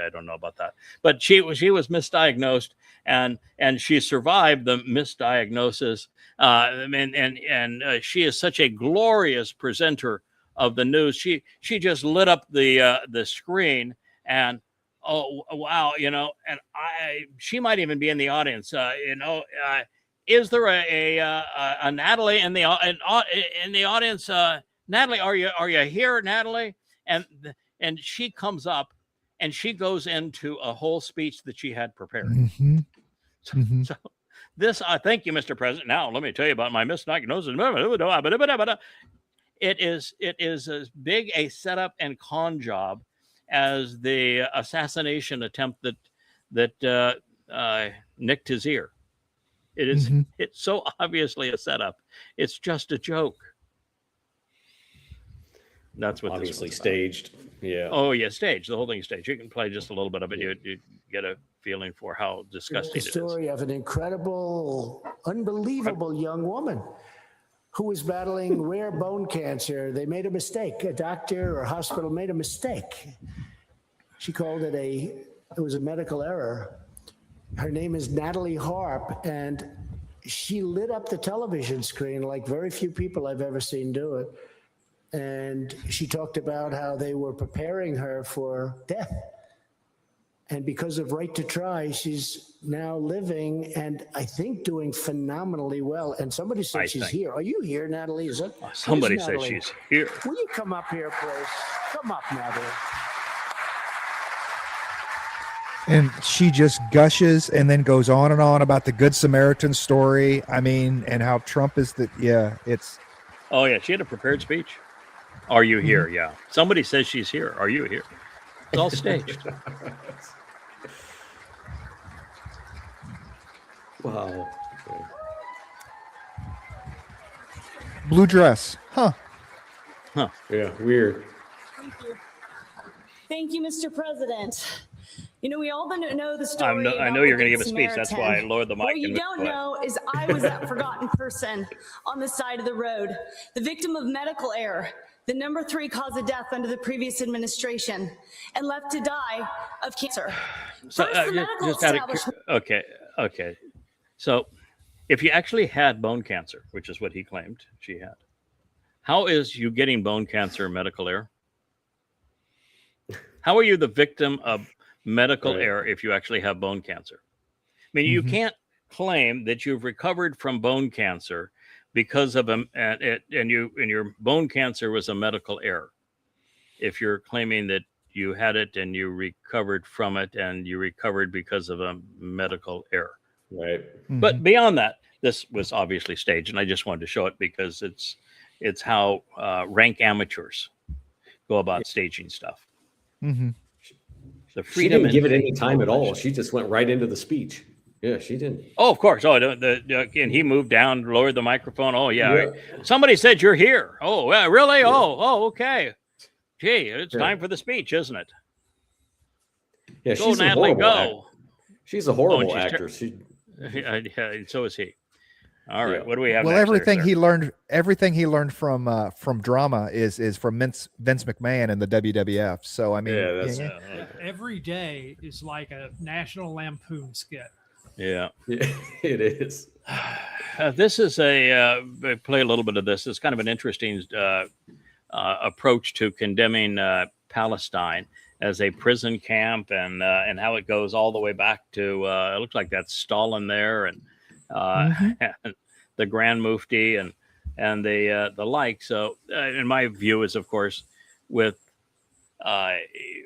don't know about that. But she was misdiagnosed, and she survived the misdiagnosis. And she is such a glorious presenter of the news. She just lit up the screen, and oh wow, and she might even be in the audience. Is there a Natalie in the audience? Natalie, are you here, Natalie? And she comes up, and she goes into a whole speech that she had prepared. So this, thank you, Mr. President. Now let me tell you about my misdiagnosis. It is as big a setup and con job as the assassination attempt that nicked his ear. It is. It's so obviously a setup. It's just a joke. That's what obviously staged. Yeah. Oh yeah, staged. The whole thing is staged. You can play just a little bit of it. You get a feeling for how disgusting it is. The story of an incredible, unbelievable young woman who was battling rare bone cancer. They made a mistake. A doctor or hospital made a mistake. She called it it was a medical error. Her name is Natalie Harp, and she lit up the television screen like very few people I've ever seen do it. And she talked about how they were preparing her for death. And because of Right to Try, she's now living and I think doing phenomenally well. And somebody said she's here. Are you here, Natalie? Is that somebody says she's here? Will you come up here, please? Come up, Natalie. And she just gushes and then goes on and on about the Good Samaritan story. I mean, and how Trump is it's. Oh yeah, she had a prepared speech. Are you here? Yeah. Somebody says she's here. Are you here? It's all staged. Wow. Okay. Blue dress. Huh. Yeah, weird. Thank you, Mr. President. We all know the story. I know you're going to give a speech. That's why I lowered the mic. What you don't know is I was that forgotten person on the side of the road, the victim of medical error, the number 3 cause of death under the previous administration, and left to die of cancer. So, okay. So, if you actually had bone cancer, which is what he claimed she had, how is you getting bone cancer medical error? How are you the victim of medical error if you actually have bone cancer? I mean, you can't claim that you've recovered from bone cancer because of and your bone cancer was a medical error. If you're claiming that you had it and you recovered from it and you recovered because of a medical error. Right. But beyond that, this was obviously staged, and I just wanted to show it because it's how rank amateurs go about staging stuff. The freedom. She didn't give it any time at all. She just went right into the speech. Yeah, she didn't. Oh, of course. Oh, and he moved down, lowered the microphone. Oh, yeah. Somebody said you're here. Oh, really? Yeah. Oh, okay. Gee, it's time for the speech, isn't it? Yeah, go, Natalie, go. She's a horrible actor. Yeah, so is he. All right. Yeah. What do we have? Well, next there, everything sir? he learned from drama is from Vince McMahon and the WWF. So I mean, Yeah, that's Every day is like a National Lampoon skit. Yeah. it is. This is I play a little bit of this. It's kind of an interesting approach to condemning Palestine as a prison camp, and how it goes all the way back to it looks like that's Stalin there, and, and the Grand Mufti and the like. So, in my view, is of course with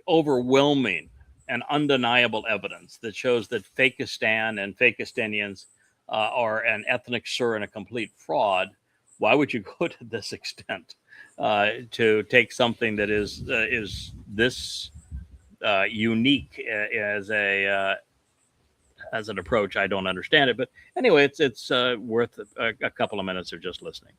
overwhelming and undeniable evidence that shows that Fakistan and Fakistanians are an ethnic slur and a complete fraud. Why would you go to this extent to take something that is this unique as an approach? I don't understand it, but anyway, it's worth a couple of minutes of just listening.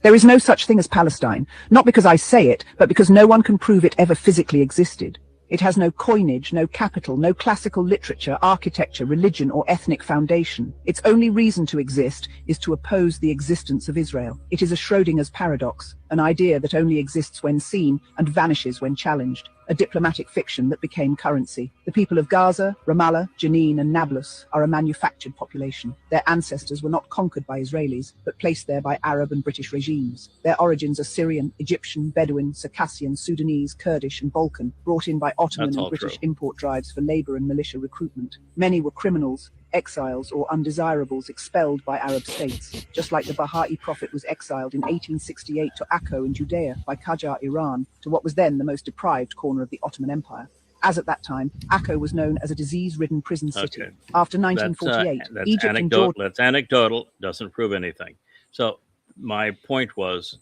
There is no such thing as Palestine, not because I say it, but because no one can prove it ever physically existed. It has no coinage, no capital, no classical literature, architecture, religion, or ethnic foundation. Its only reason to exist is to oppose the existence of Israel. It is a Schrodinger's paradox, an idea that only exists when seen and vanishes when challenged, a diplomatic fiction that became currency. The people of Gaza, Ramallah, Jenin, and Nablus are a manufactured population. Their ancestors were not conquered by Israelis, but placed there by Arab and British regimes. Their origins are Syrian, Egyptian, Bedouin, Circassian, Sudanese, Kurdish, and Balkan, brought in by Ottoman and British import drives for labor and militia recruitment. Many were criminals, exiles, or undesirables expelled by Arab states, just like the Baha'i prophet was exiled in 1868 to Akko in Judea by Qajar, Iran, to what was then the most deprived corner of the Ottoman Empire. As at that time, Akko was known as a disease-ridden prison city. Okay. After 1948, that's Egypt and Jordan... That's anecdotal, doesn't prove anything. So my point was,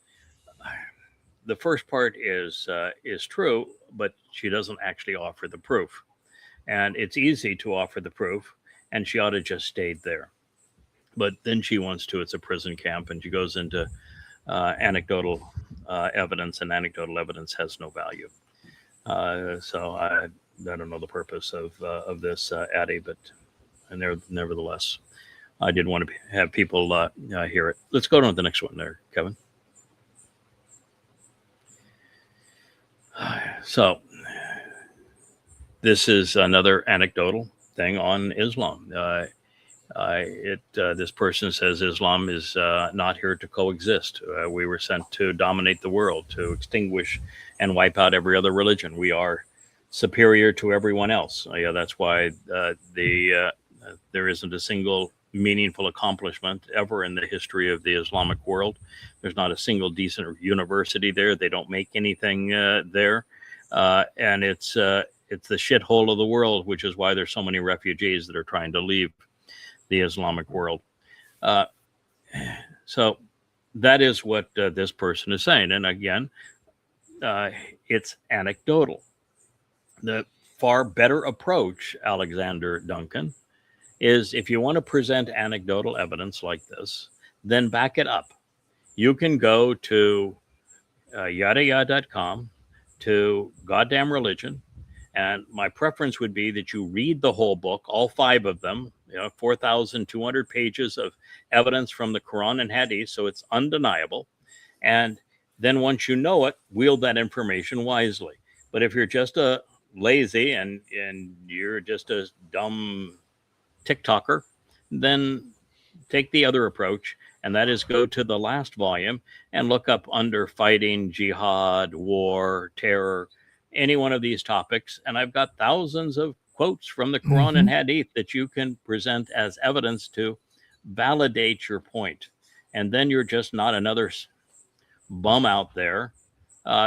the first part is true, but she doesn't actually offer the proof. And it's easy to offer the proof, and she ought to just stayed there. But then she wants to, it's a prison camp, and she goes into anecdotal evidence, and anecdotal evidence has no value. So I don't know the purpose of this, Addie, but nevertheless, I did want to have people hear it. Let's go to the next one there, Kevin. So this is another anecdotal thing on Islam. This person says Islam is not here to coexist. We were sent to dominate the world, to extinguish and wipe out every other religion. We are superior to everyone else. That's why there isn't a single meaningful accomplishment ever in the history of the Islamic world. There's not a single decent university there. They don't make anything there. And it's the shithole of the world, which is why there's so many refugees that are trying to leave the Islamic world. So that is what this person is saying. And again, it's anecdotal. The far better approach, Alexander Duncan, is if you want to present anecdotal evidence like this, then back it up. You can go to yadayah.com, to Goddamn Religion, and my preference would be that you read the whole book, all 5 of them, 4,200 pages of evidence from the Quran and Hadith, so it's undeniable. And then once you know it, wield that information wisely. But if you're just a lazy and you're just a dumb TikToker, then take the other approach, and that is go to the last volume and look up under fighting, jihad, war, terror, any one of these topics. And I've got thousands of quotes from the Quran and Hadith that you can present as evidence to validate your point. And then you're just not another bum out there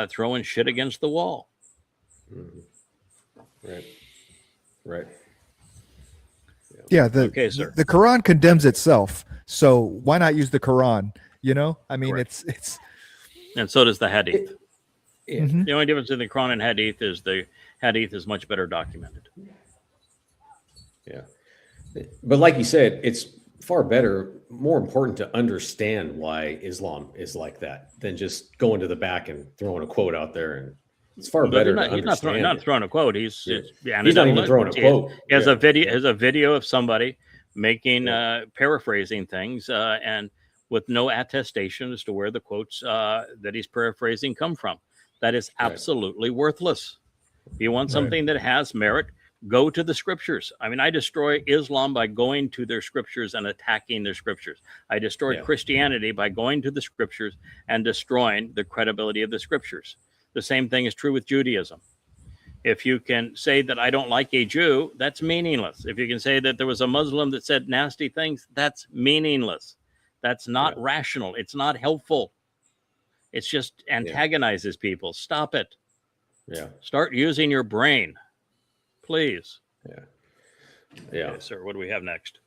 throwing shit against the wall. Right. Yeah, okay, sir. The Quran condemns itself, so why not use the Quran? I mean, Correct. it's and so does the Hadith. Mhm. The only difference in the Quran and Hadith is the Hadith is much better documented. Yeah. But like you said, it's far better, more important to understand why Islam is like that than just going to the back and throwing a quote out there. And it's far better to He's understand. not throwing a quote. He's not even throwing a quote. He has a video of somebody making paraphrasing things and with no attestation as to where the quotes that he's paraphrasing come from. That is absolutely worthless. If you want something that has merit, go to the scriptures. I mean, I destroy Islam by going to their scriptures and attacking their scriptures. I destroy Christianity by going to the scriptures and destroying the credibility of the scriptures. The same thing is true with Judaism. If you can say that I don't like a Jew, that's meaningless. If you can say that there was a Muslim that said nasty things, that's meaningless. That's not rational. It's not helpful. It's just antagonizes people. Stop it. Yeah. Start using your brain, please. Yeah. Okay, sir, what do we have next?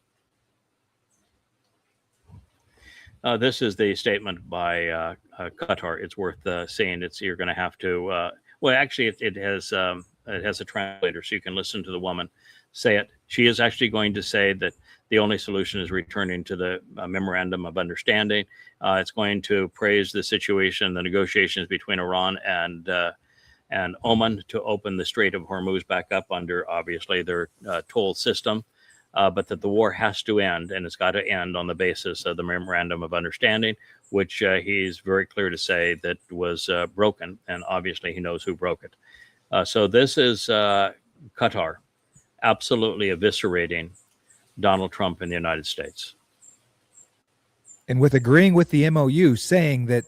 This is the statement by Qatar. It's worth seeing. You're going to have to. Well, actually, it has a translator, so you can listen to the woman say it. She is actually going to say that the only solution is returning to the memorandum of understanding. It's going to praise the situation, the negotiations between Iran and Oman to open the Strait of Hormuz back up under, obviously, their toll system, but that the war has to end, and it's got to end on the basis of the memorandum of understanding, which he's very clear to say that was broken, and obviously he knows who broke it. So this is Qatar absolutely eviscerating Donald Trump in the United States. And with agreeing with the MOU, saying that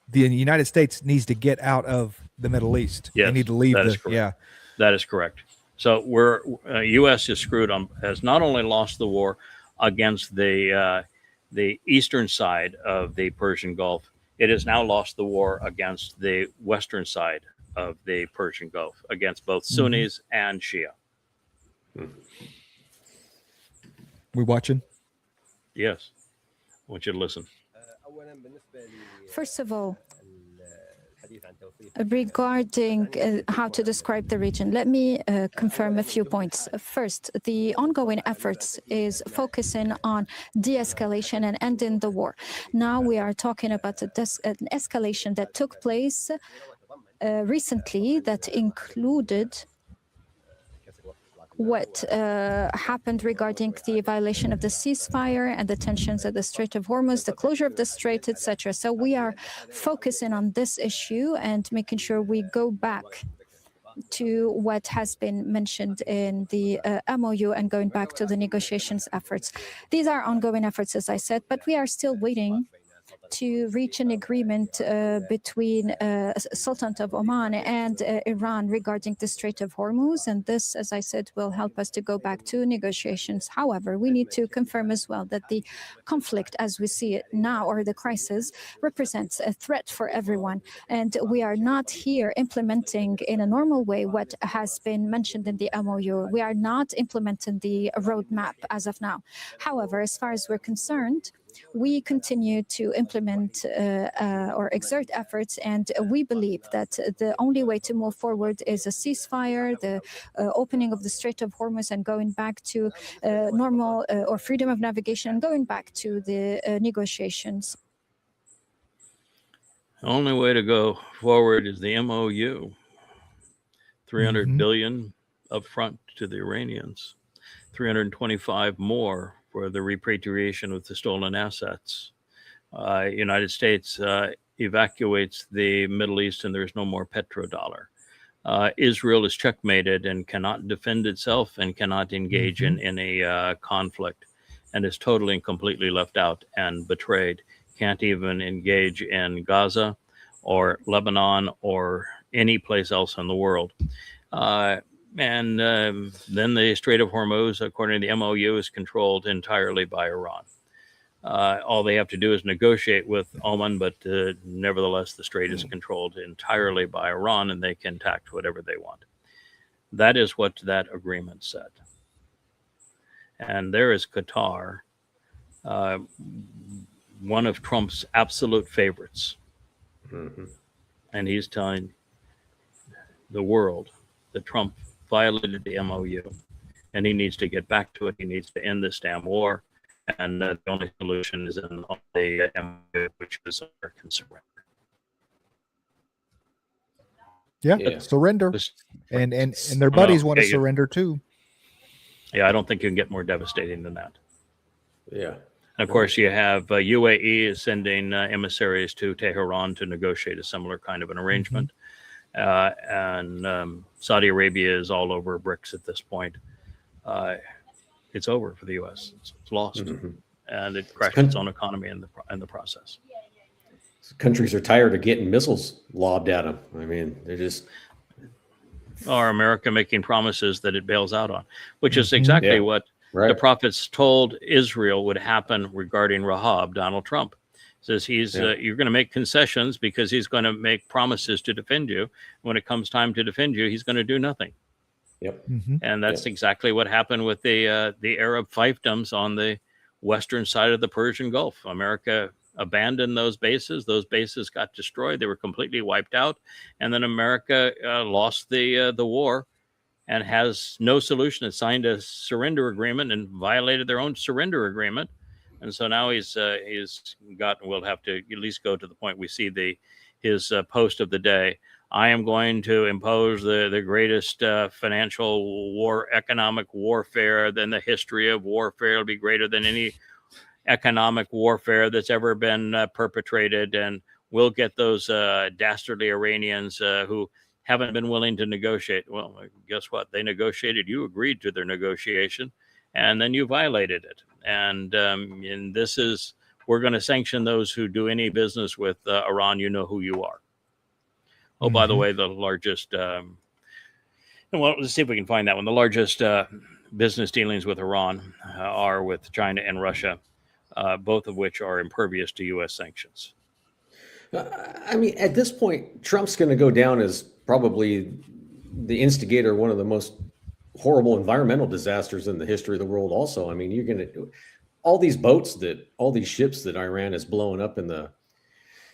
the United States needs to get out of the Middle East. Yes, they need to leave. that is correct. That is correct. So we're U.S. is screwed on, has not only lost the war against the eastern side of the Persian Gulf, it has now lost the war against the western side of the Persian Gulf, against both Sunnis and Shia. We watching? Yes. I want you to listen. First of all, regarding how to describe the region, let me confirm a few points. First, the ongoing efforts is focusing on de-escalation and ending the war. Now we are talking about an escalation that took place recently that included what happened regarding the violation of the ceasefire and the tensions at the Strait of Hormuz, the closure of the strait, etc. So we are focusing on this issue and making sure we go back to what has been mentioned in the MOU and going back to the negotiations efforts. These are ongoing efforts, as I said, but we are still waiting to reach an agreement between Sultanate of Oman and Iran regarding the Strait of Hormuz. And this, as I said, will help us to go back to negotiations. However, we need to confirm as well that the conflict as we see it now, or the crisis, represents a threat for everyone. And we are not here implementing in a normal way what has been mentioned in the MOU. We are not implementing the roadmap as of now. However, as far as we're concerned, we continue to implement or exert efforts, and we believe that the only way to move forward is a ceasefire, the opening of the Strait of Hormuz, and going back to normal or freedom of navigation, and going back to the negotiations. The only way to go forward is the MOU. 300 billion upfront to the Iranians, 325 more for the repatriation of the stolen assets. United States evacuates the Middle East and there's no more petrodollar. Israel is checkmated and cannot defend itself and cannot engage in any conflict, and is totally and completely left out and betrayed. Can't even engage in Gaza or Lebanon or any place else in the world. And then the Strait of Hormuz, according to the MOU, is controlled entirely by Iran. All they have to do is negotiate with Oman, but nevertheless, the strait is controlled entirely by Iran, and they can tax whatever they want. That is what that agreement said. And there is Qatar, one of Trump's absolute favorites. And he's telling the world that Trump violated the MOU, and he needs to get back to it. He needs to end this damn war, and the only solution is in the MOU, which is American surrender. Yeah, surrender, and their buddies want to surrender too. Yeah, I don't think you can get more devastating than that. Yeah. And of course, you have UAE is sending emissaries to Tehran to negotiate a similar kind of an arrangement. And Saudi Arabia is all over BRICS at this point. It's over for the U.S. It's lost, and it crashed its own economy in the process. Countries are tired of getting missiles lobbed at them. I mean, they're just. Or America making promises that it bails out on, which is exactly what the prophets told Israel would happen regarding Rahab. Donald Trump says you're going to make concessions because he's going to make promises to defend you. When it comes time to defend you, he's going to do nothing. Yep. And that's exactly what happened with the Arab fiefdoms on the western side of the Persian Gulf. America abandoned those bases. Those bases got destroyed. They were completely wiped out. And then America lost the war and has no solution. It signed a surrender agreement and violated their own surrender agreement. And so now he's gotten, we'll have to at least go to the point we see his post of the day. I am going to impose the greatest financial economic warfare than the history of warfare. It'll be greater than any economic warfare that's ever been perpetrated. And we'll get those dastardly Iranians who haven't been willing to negotiate. Well, guess what? They negotiated. You agreed to their negotiation, and then you violated it. And this is, we're going to sanction those who do any business with Iran. You know who you are. Oh, by the way, the largest, well, let's see if we can find that one. The largest business dealings with Iran are with China and Russia, both of which are impervious to U.S. sanctions. I mean, at this point, Trump's going to go down as probably the instigator of one of the most horrible environmental disasters in the history of the world also. I mean, you're going to, all these ships that Iran is blowing up in the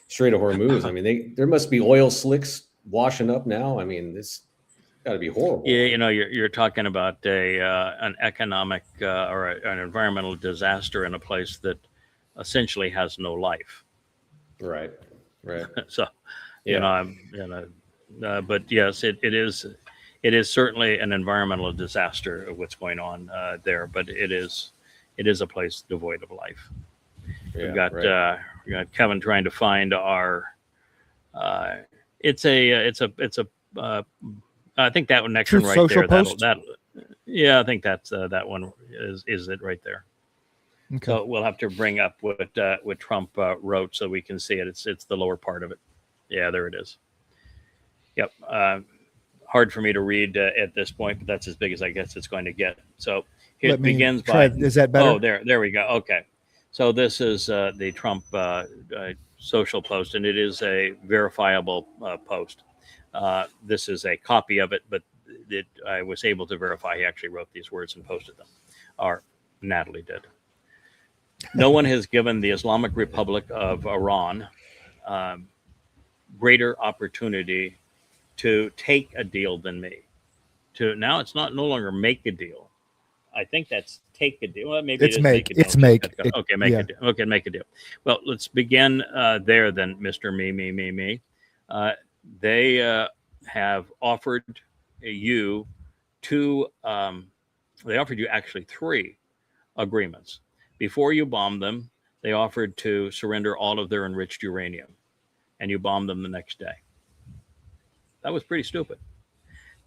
Strait of Hormuz. I mean, there must be oil slicks washing up now. I mean, this got to be horrible. Yeah, you know, you're talking about an economic or an environmental disaster in a place that essentially has no life. Right. So, but yes, it is certainly an environmental disaster of what's going on there. But it is a place devoid of life. We've got Kevin trying to find our. I think that one next Truth one right Social there. Post? I think that's that one is it right there. Okay. So we'll have to bring up what Trump wrote so we can see it. It's the lower part of it. Yeah, there it is. Yep. Hard for me to read at this point, but that's as big as I guess it's going to get. So it begins by. Is that better? Oh, there we go. Okay. So this is the Trump social post, and it is a verifiable post. This is a copy of it, but I was able to verify he actually wrote these words and posted them, or Natalie did. No one has given the Islamic Republic of Iran greater opportunity to take a deal than me. Now it's no longer make a deal. I think that's take a deal. Well, maybe it's make. It's make. Okay, make a deal. Okay, make a deal. Well, let's begin there then, Mr. Me. They have offered you they offered you actually 3 agreements. Before you bombed them, they offered to surrender all of their enriched uranium, and you bombed them the next day. That was pretty stupid.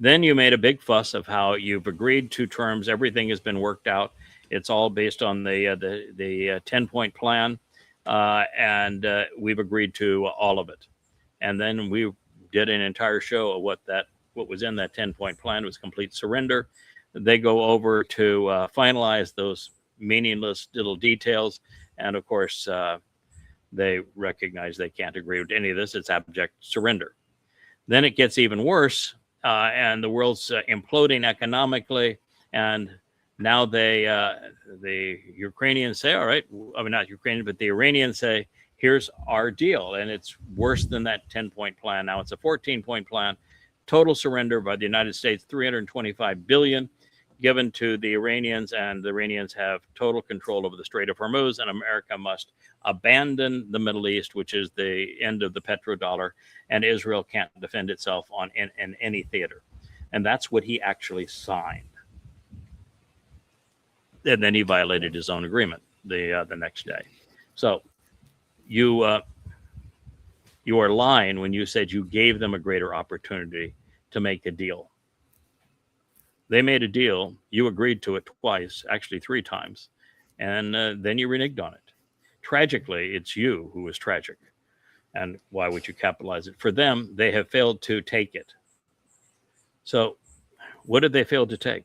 Then you made a big fuss of how you've agreed to terms. Everything has been worked out. It's all based on the 10-point plan, and we've agreed to all of it. And then we did an entire show of what was in that 10-point plan was complete surrender. They go over to finalize those meaningless little details, and of course, they recognize they can't agree with any of this. It's abject surrender. Then it gets even worse. And the world's imploding economically, and now the Ukrainians say, all right, I mean, not Ukrainian, but the Iranians say, here's our deal. And it's worse than that 10-point plan. Now it's a 14-point plan, total surrender by the United States, $325 billion given to the Iranians, and the Iranians have total control over the Strait of Hormuz, and America must abandon the Middle East, which is the end of the petrodollar, and Israel can't defend itself in any theater. And that's what he actually signed. And then he violated his own agreement. the next day. So you are lying when you said you gave them a greater opportunity to make a deal. They made a deal. You agreed to it twice, actually 3 times, and then you reneged on it. Tragically, it's you who was tragic. And why would you capitalize it? For them, they have failed to take it. So what did they fail to take?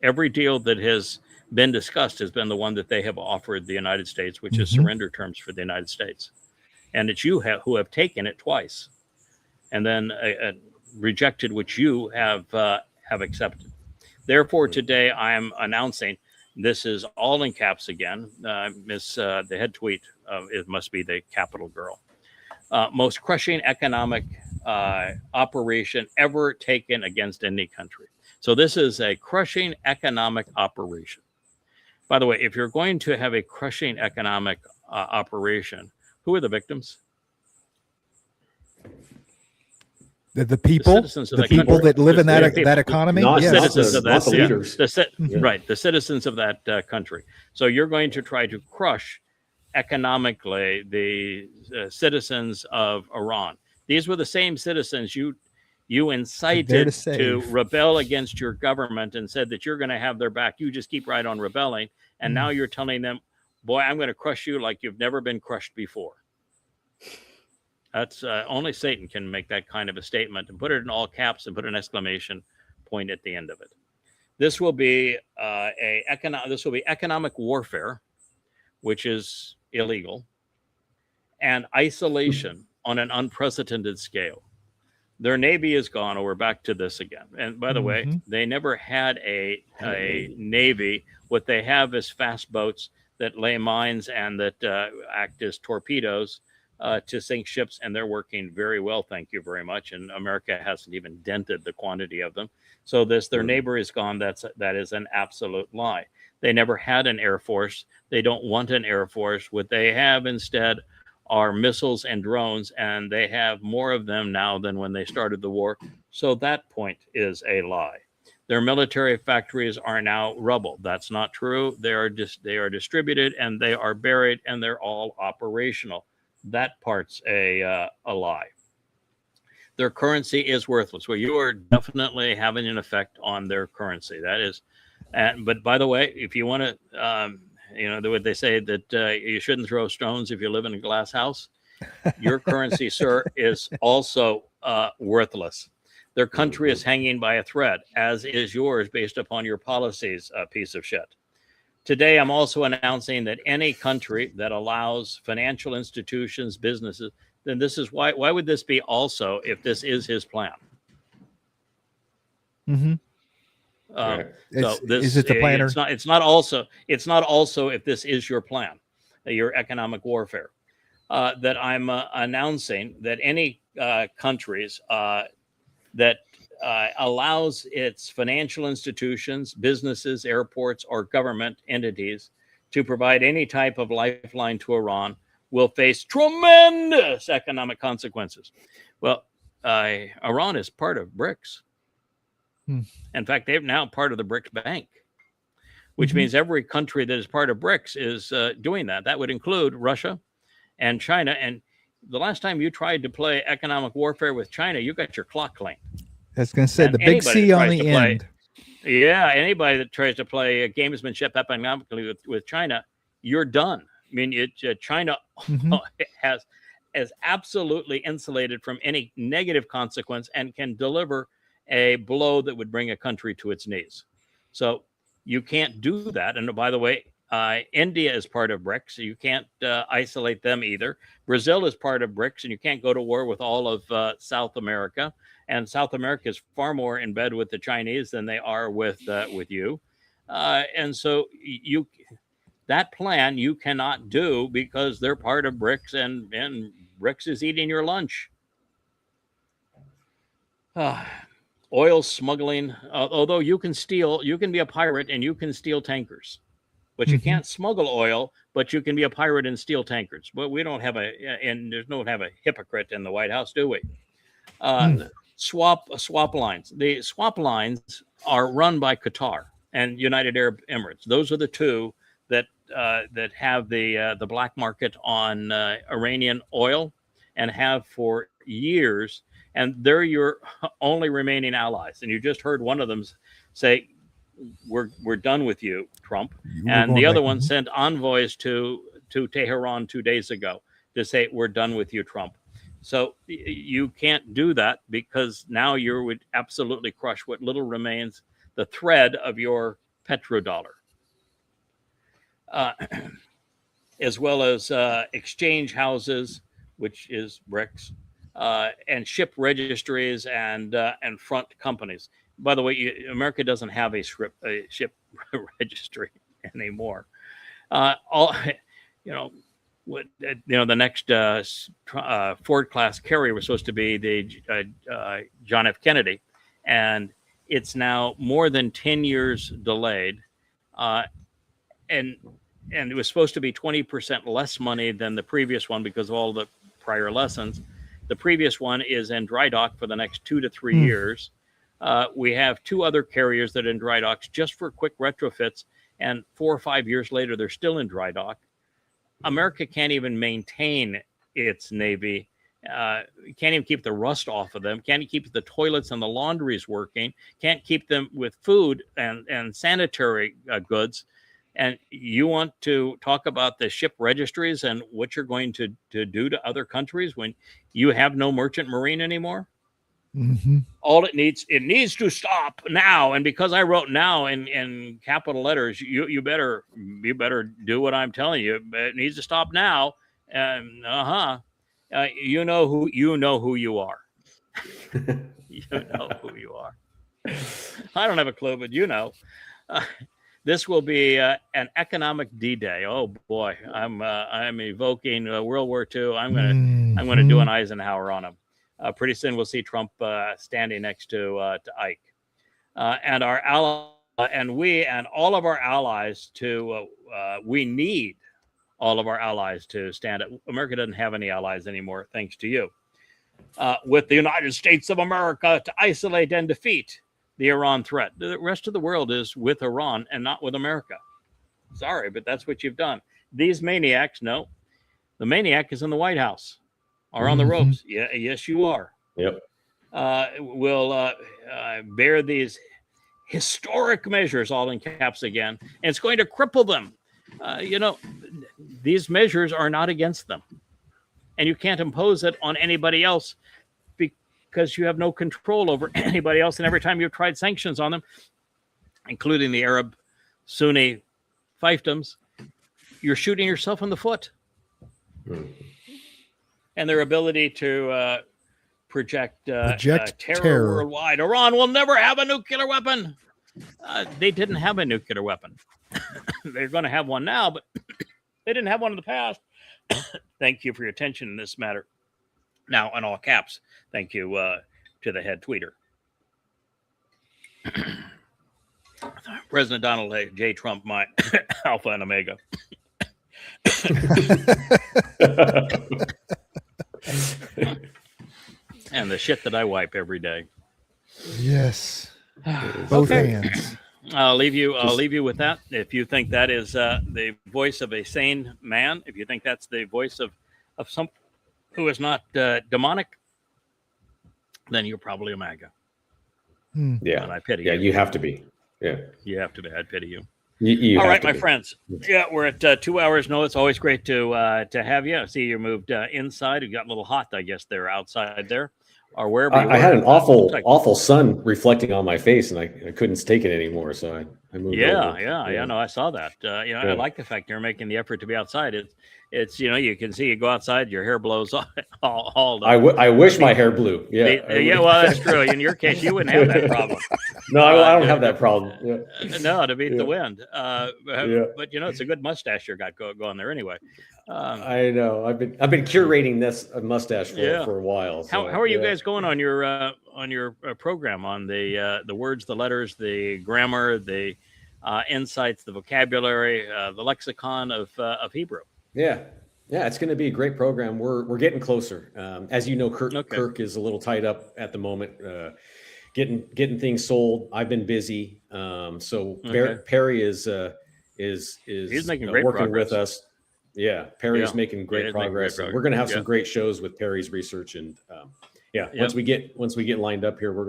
Every deal that has been discussed has been the one that they have offered the United States, which is surrender terms for the United States. And it's you who have taken it twice and then rejected what you have accepted. Therefore, today I am announcing, this is all in caps again. The head tweet, it must be the Capitol girl. Most crushing economic operation ever taken against any country. So this is a crushing economic operation. By the way, if you're going to have a crushing economic operation, who are the victims? The people, the people that live in that economy, not yes. citizens of that, not the leaders. Right, the citizens of that country. So you're going to try to crush economically the citizens of Iran. These were the same citizens you incited to rebel against your government and said that you're going to have their back. You just keep right on rebelling, and now you're telling them, "Boy, I'm going to crush you like you've never been crushed before." That's only Satan can make that kind of a statement and put it in all caps and put an exclamation point at the end of it. This will be economic warfare, which is illegal, and isolation on an unprecedented scale. Their Navy is gone. We're back to this again. And by the way, they never had a Navy. What they have is fast boats that lay mines and that act as torpedoes to sink ships, and they're working very well, thank you very much. And America hasn't even dented the quantity of them. So their neighbor is gone. That is an absolute lie. They never had an air force. They don't want an air force. What they have instead are missiles and drones, and they have more of them now than when they started the war. So that point is a lie. Their military factories are now rubble. That's not true. They are distributed, and they are buried, and they're all operational. That part's a lie. Their currency is worthless. Well, you are definitely having an effect on their currency. That is, but by the way, if you want to, what they say that you shouldn't throw stones if you live in a glass house. Your currency, sir, is also worthless. Their country is hanging by a thread, as is yours, based upon your policies, piece of shit. Today, I'm also announcing that any country that allows financial institutions, businesses, then this is why would this be also if this is his plan? So is it the planner? It's not also if this is your plan, your economic warfare, that I'm announcing that any countries that allows its financial institutions, businesses, airports, or government entities to provide any type of lifeline to Iran will face tremendous economic consequences. Well, Iran is part of BRICS. In fact, they're now part of the BRICS Bank, which means every country that is part of BRICS is doing that. That would include Russia and China. And the last time you tried to play economic warfare with China, you got your clock clean. I was going to say, the big C on the end. Yeah, anybody that tries to play gamesmanship economically with China, you're done. I mean, China is absolutely insulated from any negative consequence and can deliver a blow that would bring a country to its knees. So you can't do that. And by the way, India is part of BRICS, so you can't isolate them either. Brazil is part of BRICS, and you can't go to war with all of South America. And South America is far more in bed with the Chinese than they are with you. And so that plan you cannot do because they're part of BRICS, and BRICS is eating your lunch. Oil smuggling, although you can be a pirate and you can steal tankers. But you can't smuggle oil, but you can be a pirate and steal tankers. But we don't have a hypocrite in the White House, do we? Swap lines. The swap lines are run by Qatar and United Arab Emirates. Those are the two that that have the black market on Iranian oil, and have for years, and they're your only remaining allies. And you just heard one of them say, "We're done with you, Trump." And the other one sent envoys to Tehran 2 days ago to say, "We're done with you, Trump." So you can't do that, because now you would absolutely crush what little remains, the thread of your petrodollar. As well as exchange houses, which is BRICS, and ship registries and front companies. By the way, America doesn't have a ship registry anymore. The next Ford class carrier was supposed to be the John F. Kennedy, and it's now more than 10 years delayed. And it was supposed to be 20% less money than the previous one because of all the prior lessons. The previous one is in dry dock for the next 2 to 3 years. We have 2 other carriers that are in dry docks just for quick retrofits, and 4 or 5 years later, they're still in dry dock. America can't even maintain its Navy. Can't even keep the rust off of them. Can't keep the toilets and the laundries working. Can't keep them with food and sanitary goods. And you want to talk about the ship registries and what you're going to do to other countries when you have no merchant marine anymore? Mm-hmm. All it needs to stop now. And because I wrote now in capital letters, you better do what I'm telling you. It needs to stop now. And you know who you are. You know who you are. I don't have a clue, but you know. This will be an economic D-Day. Oh boy, I'm evoking World War II. I'm gonna do an Eisenhower on him. Pretty soon we'll see Trump standing next to Ike, and our ally, and we and all of our allies to. We need all of our allies to stand up. America doesn't have any allies anymore, thanks to you. With the United States of America to isolate and defeat the Iran threat. The rest of the world is with Iran and not with America. Sorry, but that's what you've done. These maniacs, no, the maniac is in the White House or on the ropes. Yeah, yes, you are. Yep. Will bear these historic measures, all in caps again, and it's going to cripple them. These measures are not against them, and you can't impose it on anybody else because you have no control over anybody else. And every time you've tried sanctions on them, including the Arab Sunni fiefdoms, you're shooting yourself in the foot. And their ability to project terror worldwide. Iran will never have a nuclear weapon. They didn't have a nuclear weapon. They're going to have one now, but they didn't have one in the past. Thank you for your attention in this matter. Now, in all caps, thank you to the head tweeter. President Donald J. Trump, my alpha and omega. And the shit that I wipe every day. Yes. Both hands. I'll leave you with that. If you think that is the voice of a sane man, if you think that's the voice of some who is not demonic, then you're probably a MAGA. Yeah. And I pity you. Yeah, you have to be. Yeah. You have to be. I pity you. You all have right, to my be. friends. Yeah, we're at 2 hours. No, it's always great to have you. I see you moved inside. You got a little hot, I guess, there outside there, or wherever you were. I had an awful sun reflecting on my face, and I couldn't take it anymore. So I moved. over. Yeah. No, I saw that. I like the fact you're making the effort to be outside. It's you can see you go outside, your hair blows all I wish my hair blew. Yeah. Well, that's true. In your case, you wouldn't have that problem. No, I don't have that problem. Yeah. No, to beat the wind. But it's a good mustache you got going there anyway. I know. I've been curating this mustache for a while. So, how are you guys going on your program on the words, the letters, the grammar, the insights, the vocabulary, the lexicon of Hebrew? Yeah, it's going to be a great program. We're getting closer. As you know, Kirk is a little tied up at the moment, getting things sold. I've been busy, so Perry is is He's making great working progress. with us. Yeah, Perry's Yeah. making great Yeah, he's making great progress. And we're going to have some Yeah. great shows with Perry's research, and Yeah. once we get lined up here, we're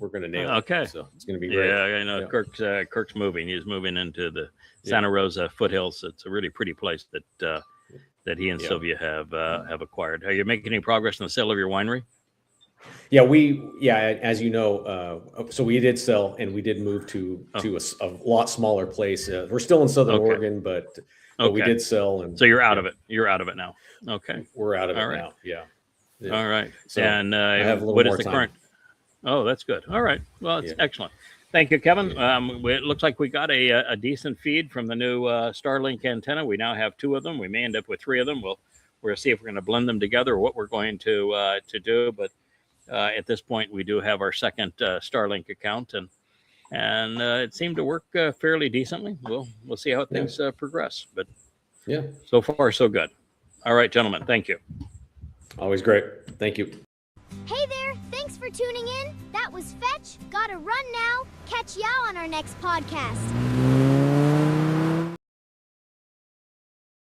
gonna nail it. Okay. So it's gonna be great. Yeah, I know. Yeah. Kirk's moving. He's moving into the Santa Rosa foothills. It's a really pretty place that he and Yeah. Sylvia have acquired. Are you making any progress in the sale of your winery? Yeah, as you know, so we did sell and we did move to a lot smaller place. We're still in Southern Okay. Oregon, but we Okay. did sell, and So you're out of it. You're out of it now. Okay. we're out of it All right. now. Yeah. All right. So And I have a little what is more the time. current? Oh, that's good. All right. Well, it's excellent. Thank you, Kevin. It looks like we got a decent feed from the new Starlink antenna. We now have 2 of them. We may end up with 3 of them. We're going to see if we're going to blend them together or what we're going to do. But at this point, we do have our second Starlink account, and it seemed to work fairly decently. We'll see how things progress. But yeah, so far so good. All right, gentlemen. Thank you. Always great. Thank you. Hey there, thanks for tuning in. That was Fetch. Gotta run now. Catch y'all on our next podcast.